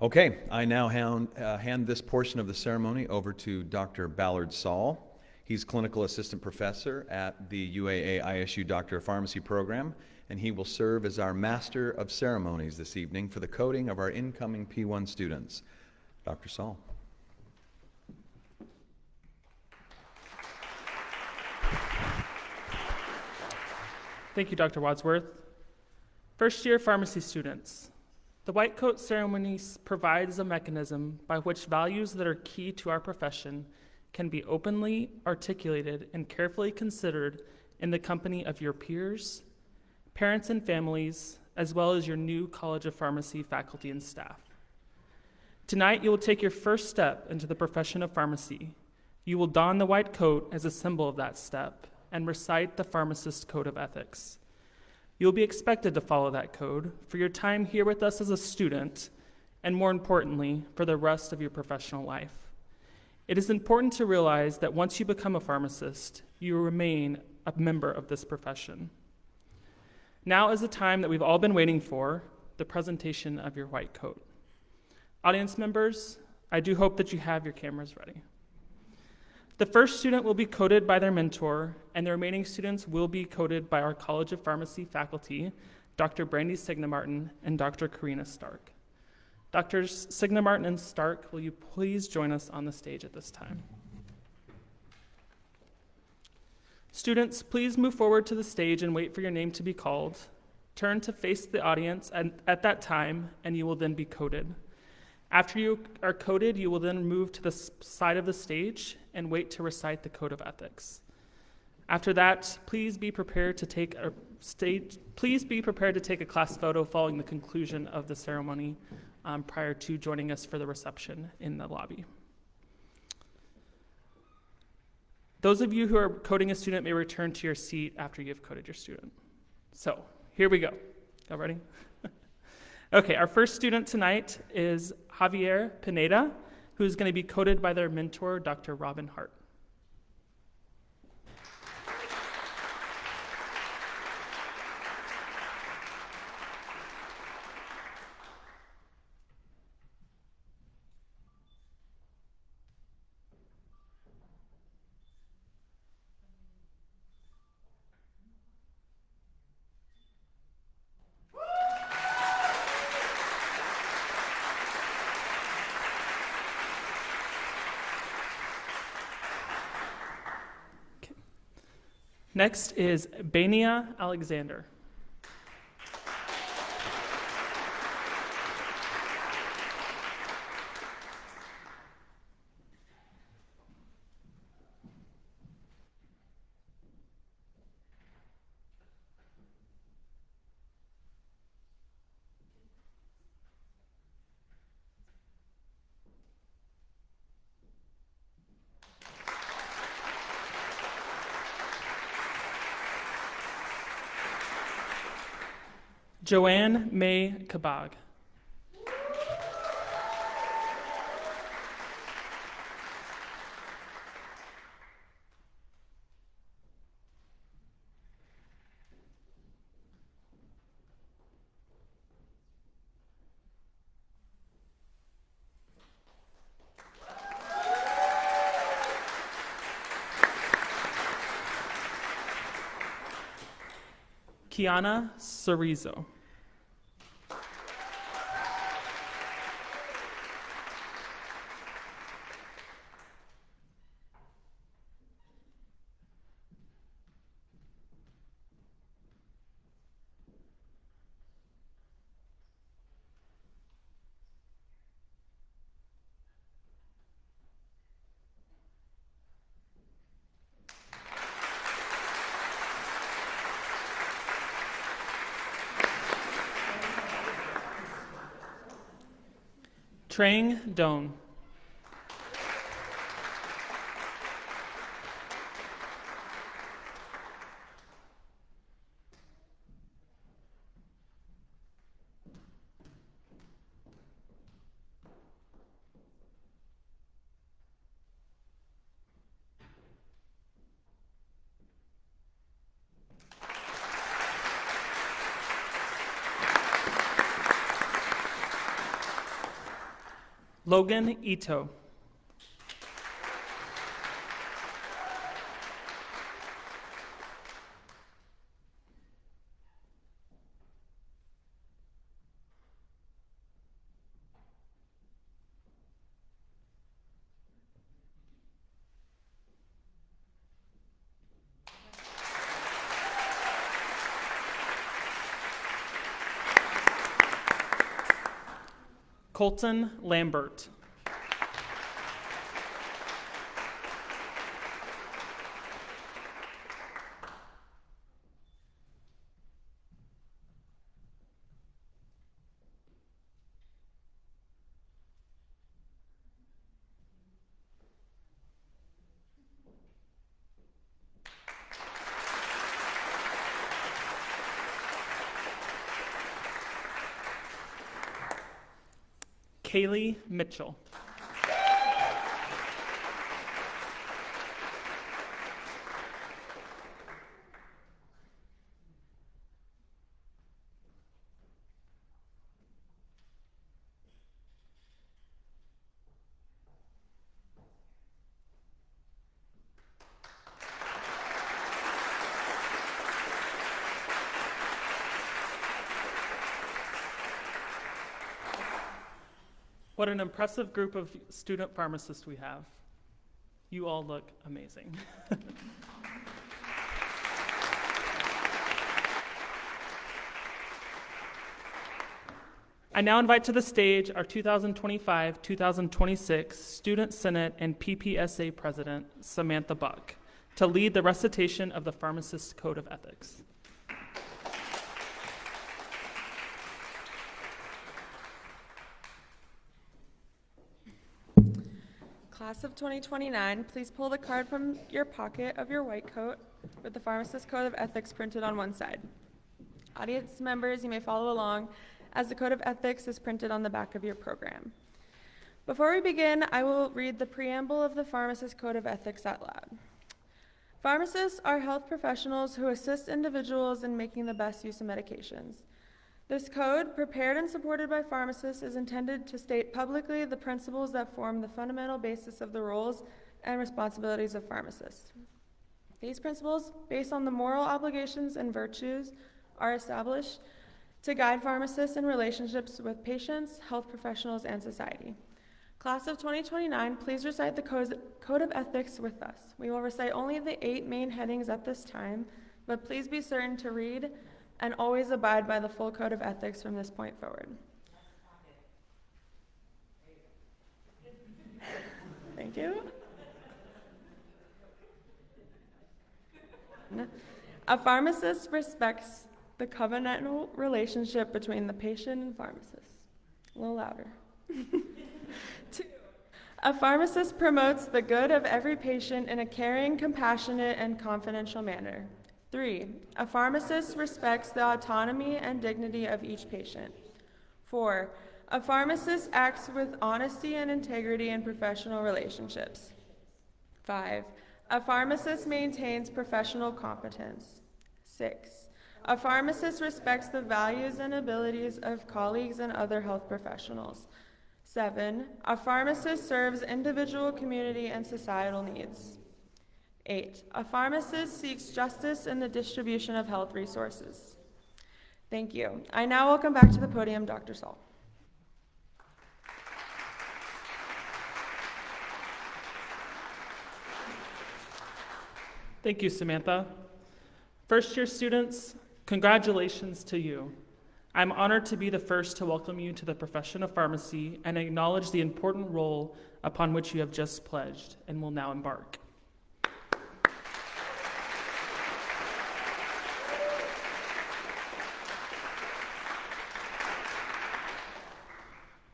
Okay, I now hand this portion of the ceremony over to Dr. Ballard Saul. He's clinical assistant professor at the UAA ISU Doctor of Pharmacy program, and he will serve as our master of ceremonies this evening for the coding of our incoming P1 students. Dr. Saul. Thank you, Dr. Wadsworth. First-year pharmacy students. The white coat ceremony provides a mechanism by which values that are key to our profession can be openly articulated and carefully considered in the company of your peers, parents and families, as well as your new College of Pharmacy faculty and staff. Tonight, you will take your first step into the profession of pharmacy. You will don the white coat as a symbol of that step and recite the pharmacist code of ethics. You'll be expected to follow that code for your time here with us as a student, and more importantly, for the rest of your professional life. It is important to realize that once you become a pharmacist, you remain a member of this profession. Now is the time that we've all been waiting for, the presentation of your white coat. Audience members, I do hope that you have your cameras ready. The first student will be coded by their mentor, and the remaining students will be coded by our College of Pharmacy faculty, Dr. Brandy Signamartin and Dr. Karina Stark. Drs. Signamartin and Stark, will you please join us on the stage at this time? Students, please move forward to the stage and wait for your name to be called. Turn to face the audience at that time, and you will then be coded. After you are coded, you will then move to the side of the stage and wait to recite the code of ethics. After that, please be prepared to take a class photo following the conclusion of the ceremony prior to joining us for the reception in the lobby. Those of you who are coding a student may return to your seat after you've coded your student. So, here we go. Y'all ready? Okay, our first student tonight is Javier Pineda, who is going to be coded by their mentor, Dr. Robin Hart. Next is Bania Alexander. Joanne May Kabag. Kiana Cerezo. Trang Doan. Logan Ito. Colton Lambert. Kaylee Mitchell. What an impressive group of student pharmacists we have. You all look amazing. I now invite to the stage our 2025-2026 Student Senate and PPSA President, Samantha Buck, to lead the recitation of the Pharmacist Code of Ethics. Class of 2029, please pull the card from your pocket of your white coat with the Pharmacist Code of Ethics printed on one side. Audience members, you may follow along as the Code of Ethics is printed on the back of your program. Before we begin, I will read the preamble of the Pharmacist Code of Ethics out loud. Pharmacists are health professionals who assist individuals in making the best use of medications. This code, prepared and supported by pharmacists, is intended to state publicly the principles that form the fundamental basis of the roles and responsibilities of pharmacists. These principles, based on the moral obligations and virtues, are established to guide pharmacists in relationships with patients, health professionals, and society. Class of 2029, please recite the Code of Ethics with us. We will recite only the 8 main headings at this time, but please be certain to read and always abide by the full Code of Ethics from this point forward. Thank you. A pharmacist respects the covenantal relationship between the patient and pharmacist. A little louder. 2, a pharmacist promotes the good of every patient in a caring, compassionate, and confidential manner. 3, a pharmacist respects the autonomy and dignity of each patient. 4, a pharmacist acts with honesty and integrity in professional relationships. 5, a pharmacist maintains professional competence. 6, a pharmacist respects the values and abilities of colleagues and other health professionals. 7, a pharmacist serves individual, community, and societal needs. 8, a pharmacist seeks justice in the distribution of health resources. Thank you. I now welcome back to the podium Dr. Saul. Thank you, Samantha. First-year students, congratulations to you. I'm honored to be the first to welcome you to the profession of pharmacy and acknowledge the important role upon which you have just pledged and will now embark.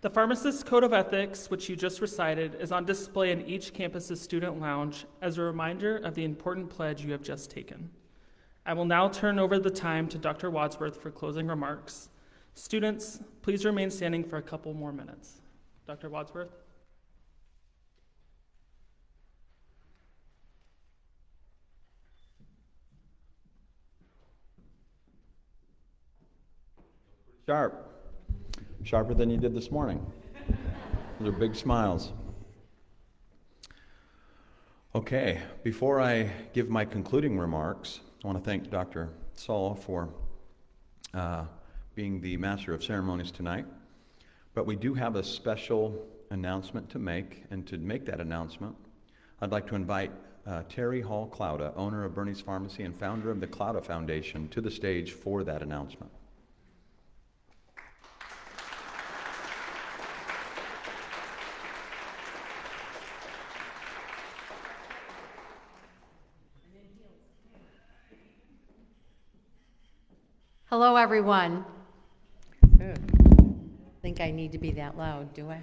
The Pharmacist Code of Ethics, which you just recited, is on display in each campus's student lounge as a reminder of the important pledge you have just taken. I will now turn over the time to Dr. Wadsworth for closing remarks. Students, please remain standing for a couple more minutes. Dr. Wadsworth? Sharp. Sharper than you did this morning. Those are big smiles. Okay, before I give my concluding remarks, I want to thank Dr. Saul for being the Master of Ceremonies tonight. But we do have a special announcement to make, and to make that announcement, I'd like to invite Terry Hall Clouda, owner of Bernie's Pharmacy and founder of the Clouda Foundation, to the stage for that announcement. Hello, everyone. I think I need to be that loud, do I?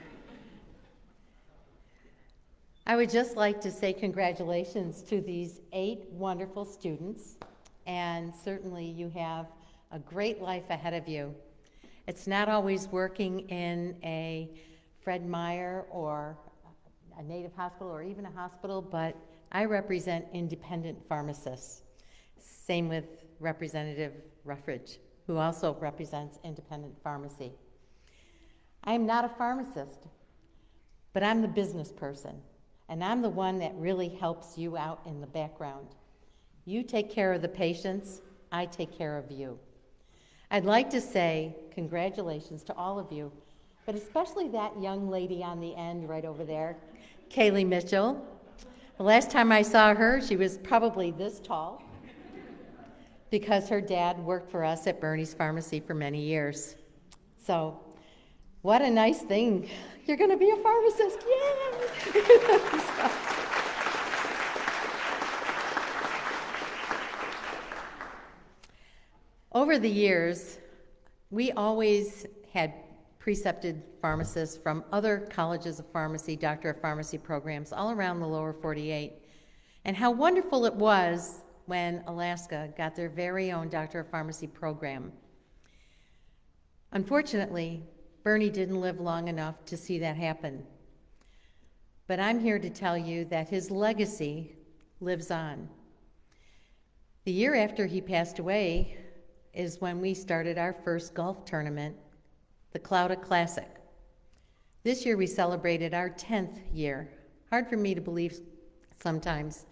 I would just like to say congratulations to these 8 wonderful students, and certainly you have a great life ahead of you. It's not always working in a Fred Meyer or a Native hospital or even a hospital, but I represent independent pharmacists. Same with Representative Ruffridge, who also represents independent pharmacy. I am not a pharmacist, but I'm the business person, and I'm the one that really helps you out in the background. You take care of the patients, I take care of you. I'd like to say congratulations to all of you, but especially that young lady on the end right over there, Kaylee Mitchell. The last time I saw her, she was probably this tall because her dad worked for us at Bernie's Pharmacy for many years. So, what a nice thing. You're going to be a pharmacist. Yay! Over the years, we always had precepted pharmacists from other colleges of pharmacy, doctor of pharmacy programs all around the lower 48. And how wonderful it was when Alaska got their very own doctor of pharmacy program. Unfortunately, Bernie didn't live long enough to see that happen. But I'm here to tell you that his legacy lives on. The year after he passed away is when we started our first golf tournament, the Clouda Classic. This year we celebrated our 10th year. Hard for me to believe sometimes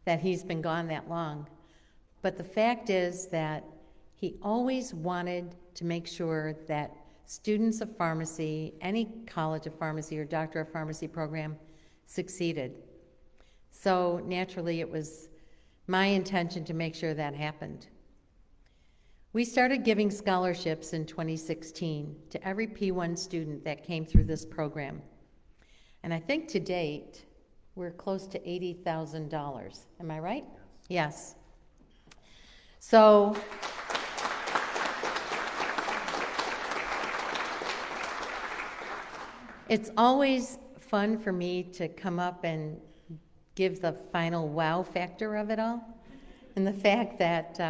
that he's been gone that long. But the fact is that he always wanted to make sure that students of pharmacy, any college of pharmacy or doctor of pharmacy program, succeeded. So naturally it was my intention to make sure that happened. We started giving scholarships in 2016 to every P1 student that came through this program. And I think to date, we're close to $80,000. Am I right? Yes. So, it's always fun for me to come up and give the final wow factor of it all. And the fact that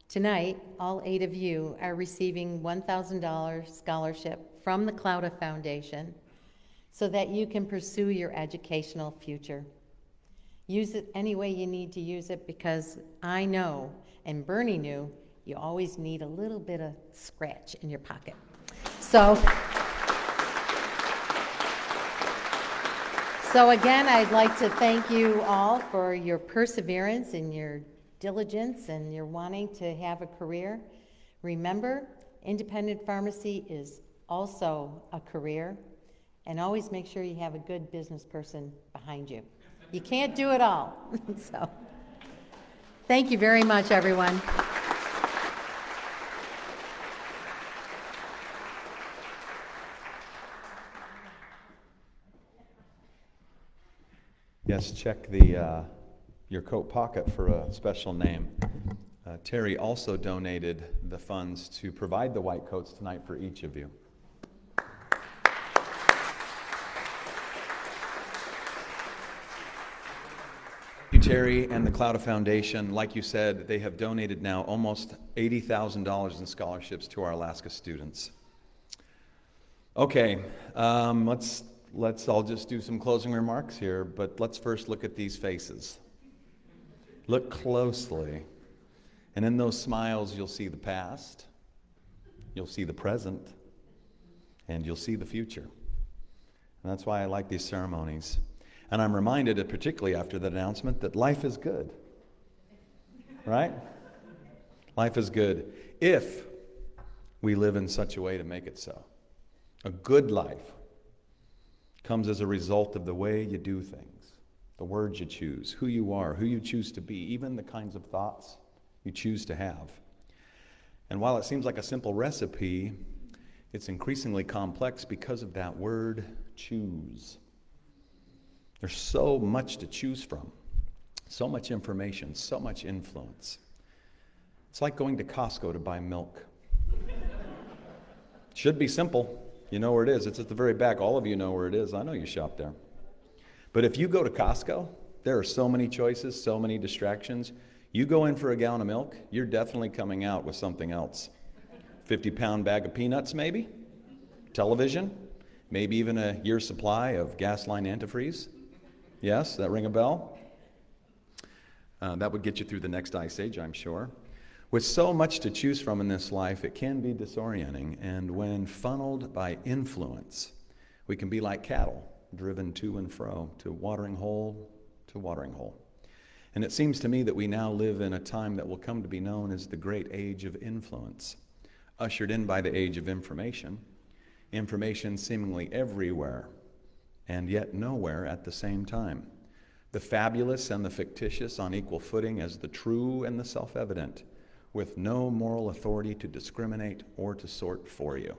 tonight, all 8 of you are receiving $1,000 scholarship from the Clouda Foundation so that you can pursue your educational future. Use it any way you need to use it, because I know, and Bernie knew, you always need a little bit of scratch in your pocket. So again, I'd like to thank you all for your perseverance and your diligence and your wanting to have a career. Remember, independent pharmacy is also a career, and always make sure you have a good business person behind you. You can't do it all. So, thank you very much, everyone. Yes, check your coat pocket for a special name. Terry also donated the funds to provide the white coats tonight for each of you. Thank you, Terry and the Clouda Foundation. Like you said, they have donated now almost $80,000 in scholarships to our Alaska students. Okay, let's all just do some closing remarks here, but let's first look at these faces. Look closely, and in those smiles you'll see the past, you'll see the present, and you'll see the future. And that's why I like these ceremonies. And I'm reminded, particularly after that announcement, that life is good. Right? Life is good if we live in such a way to make it so. A good life comes as a result of the way you do things, the words you choose, who you are, who you choose to be, even the kinds of thoughts you choose to have. And while it seems like a simple recipe, it's increasingly complex because of that word, choose. There's so much to choose from, so much information, so much influence. It's like going to Costco to buy milk. Should be simple. You know where it is. It's at the very back. All of you know where it is. I know you shop there. But if you go to Costco, there are so many choices, so many distractions. You go in for a gallon of milk, you're definitely coming out with something else. 50-pound bag of peanuts, maybe? Television? Maybe even a year's supply of Gasline antifreeze? Yes, that ring a bell? That would get you through the next ice age, I'm sure. With so much to choose from in this life, it can be disorienting, and when funneled by influence, we can be like cattle, driven to and fro, to watering hole to watering hole. And it seems to me that we now live in a time that will come to be known as the great age of influence, ushered in by the age of information seemingly everywhere, and yet nowhere at the same time. The fabulous and the fictitious on equal footing as the true and the self-evident, with no moral authority to discriminate or to sort for you.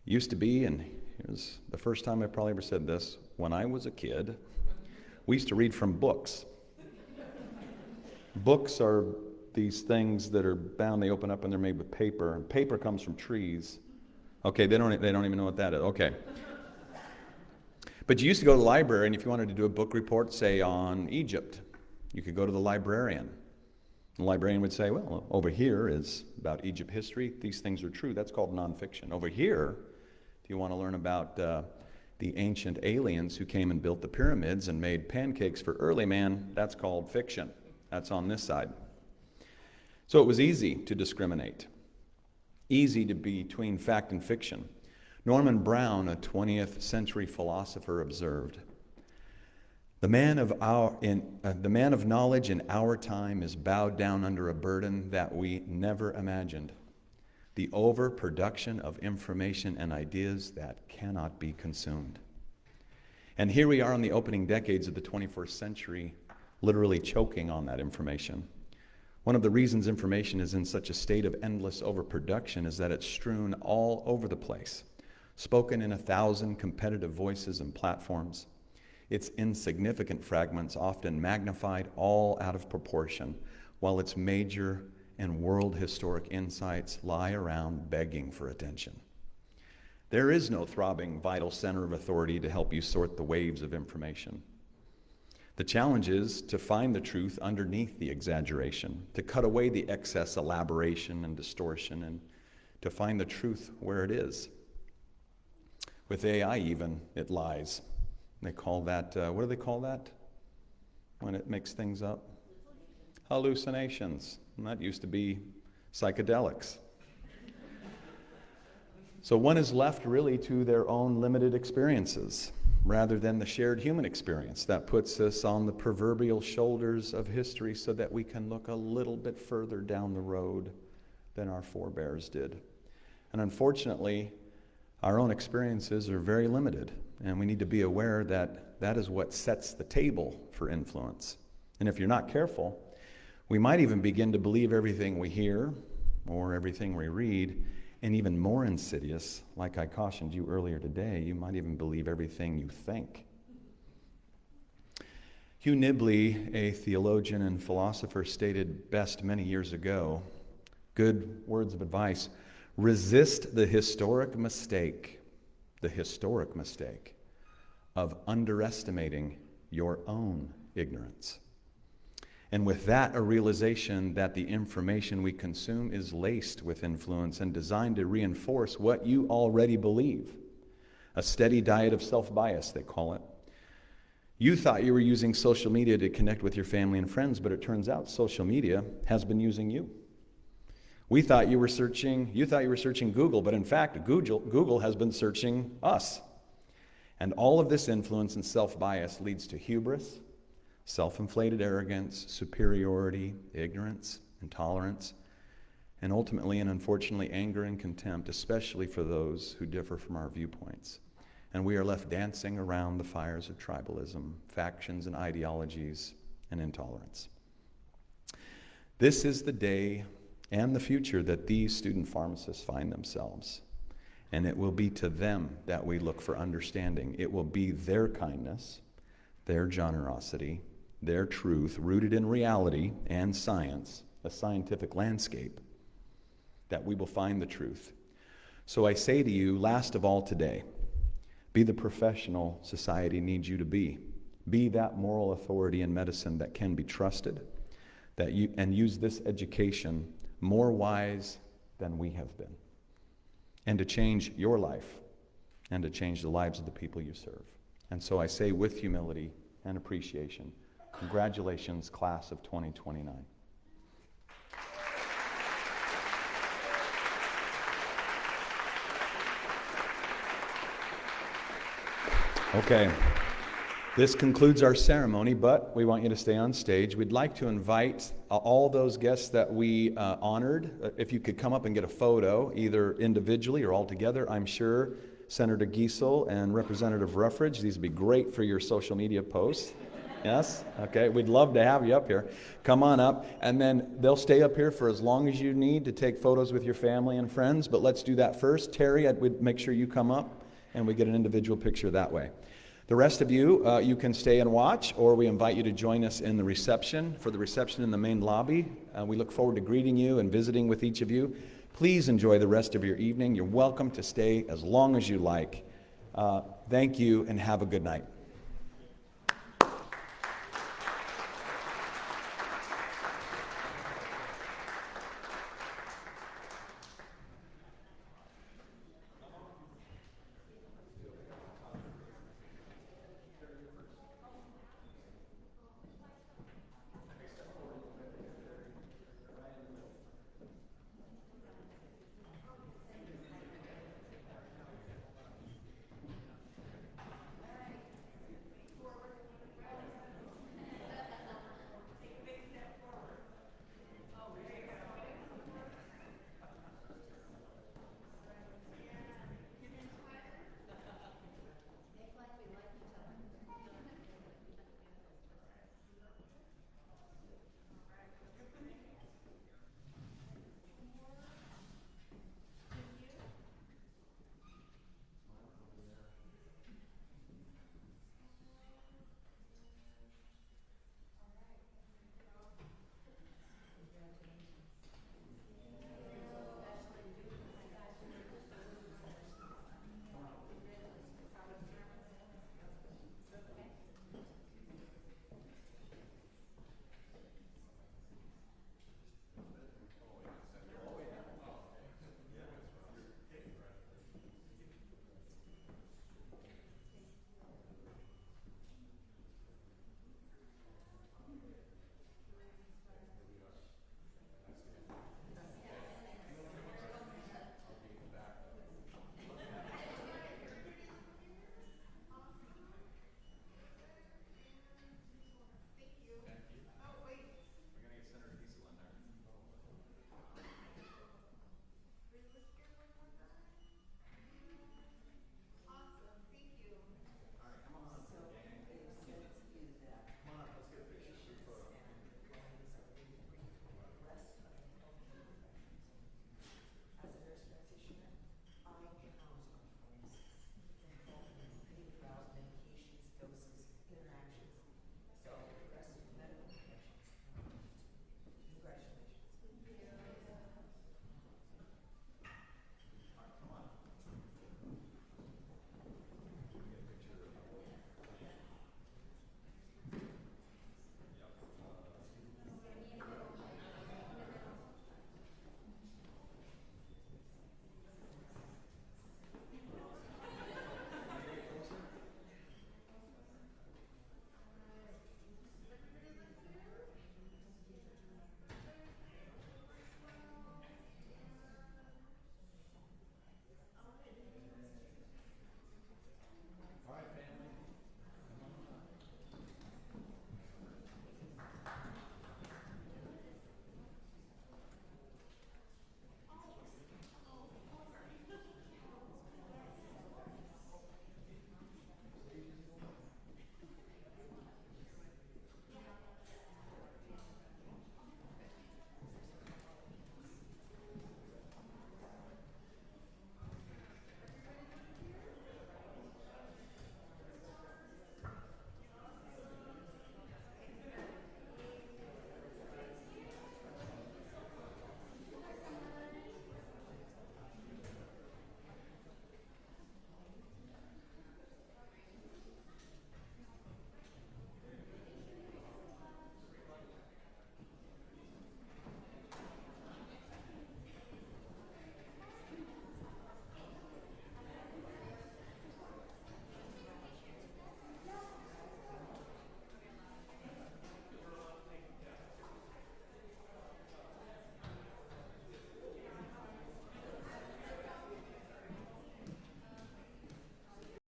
Used to be, and here's the first time I probably ever said this, when I was a kid, we used to read from books. Books are these things that are bound, they open up and they're made with paper, and paper comes from trees. Okay, they don't even know what that is. Okay. But you used to go to the library, and if you wanted to do a book report, say on Egypt, you could go to the librarian. The librarian would say, well, over here is about Egypt history. These things are true. That's called nonfiction. Over here, if you want to learn about the ancient aliens who came and built the pyramids and made pancakes for early man, that's called fiction. That's on this side. So it was easy to discriminate, easy to be between fact and fiction. Norman Brown, a 20th century philosopher, observed, the man of knowledge in our time is bowed down under a burden that we never imagined, the overproduction of information and ideas that cannot be consumed. And here we are in the opening decades of the 21st century, literally choking on that information. One of the reasons information is in such a state of endless overproduction is that it's strewn all over the place, spoken in 1,000 competitive voices and platforms. Its insignificant fragments often magnified all out of proportion, while its major and world historic insights lie around begging for attention. There is no throbbing vital center of authority to help you sort the waves of information. The challenge is to find the truth underneath the exaggeration, to cut away the excess elaboration and distortion, and to find the truth where it is. With AI even, it lies. They call that, what do they call that when it makes things up? Hallucinations. And that used to be psychedelics. So one is left really to their own limited experiences rather than the shared human experience that puts us on the proverbial shoulders of history so that we can look a little bit further down the road than our forebears did. And unfortunately, our own experiences are very limited, and we need to be aware that that is what sets the table for influence. And if you're not careful, we might even begin to believe everything we hear or everything we read, and even more insidious, like I cautioned you earlier today, you might even believe everything you think. Hugh Nibley, a theologian and philosopher, stated best many years ago, good words of advice, resist the historic mistake of underestimating your own ignorance. And with that, a realization that the information we consume is laced with influence and designed to reinforce what you already believe. A steady diet of self-bias, they call it. You thought you were using social media to connect with your family and friends, but it turns out social media has been using you. You thought you were searching Google, but in fact, Google has been searching us. And all of this influence and self-bias leads to hubris, self-inflated arrogance, superiority, ignorance, intolerance, and ultimately and unfortunately anger and contempt, especially for those who differ from our viewpoints. And we are left dancing around the fires of tribalism, factions and ideologies, and intolerance. This is the day and the future that these student pharmacists find themselves. And it will be to them that we look for understanding. It will be their kindness, their generosity, their truth, rooted in reality and science, the scientific landscape, that we will find the truth. So I say to you, last of all today, be the professional society needs you to be. Be that moral authority in medicine that can be trusted, and use this education more wise than we have been, and to change your life and to change the lives of the people you serve. And so I say with humility and appreciation, congratulations, class of 2029. Okay, this concludes our ceremony, but we want you to stay on stage. We'd like to invite all those guests that we honored. If you could come up and get a photo, either individually or all together. I'm sure Senator Giesel and Representative Ruffridge, these would be great for your social media posts. Yes? Okay, we'd love to have you up here. Come on up, and then they'll stay up here for as long as you need to take photos with your family and friends, but let's do that first. Terry, I'd make sure you come up and we get an individual picture that way. The rest of you, you can stay and watch, or we invite you to join us in the reception, for the reception in the main lobby. We look forward to greeting you and visiting with each of you. Please enjoy the rest of your evening. You're welcome to stay as long as you like. Thank you, and have a good night.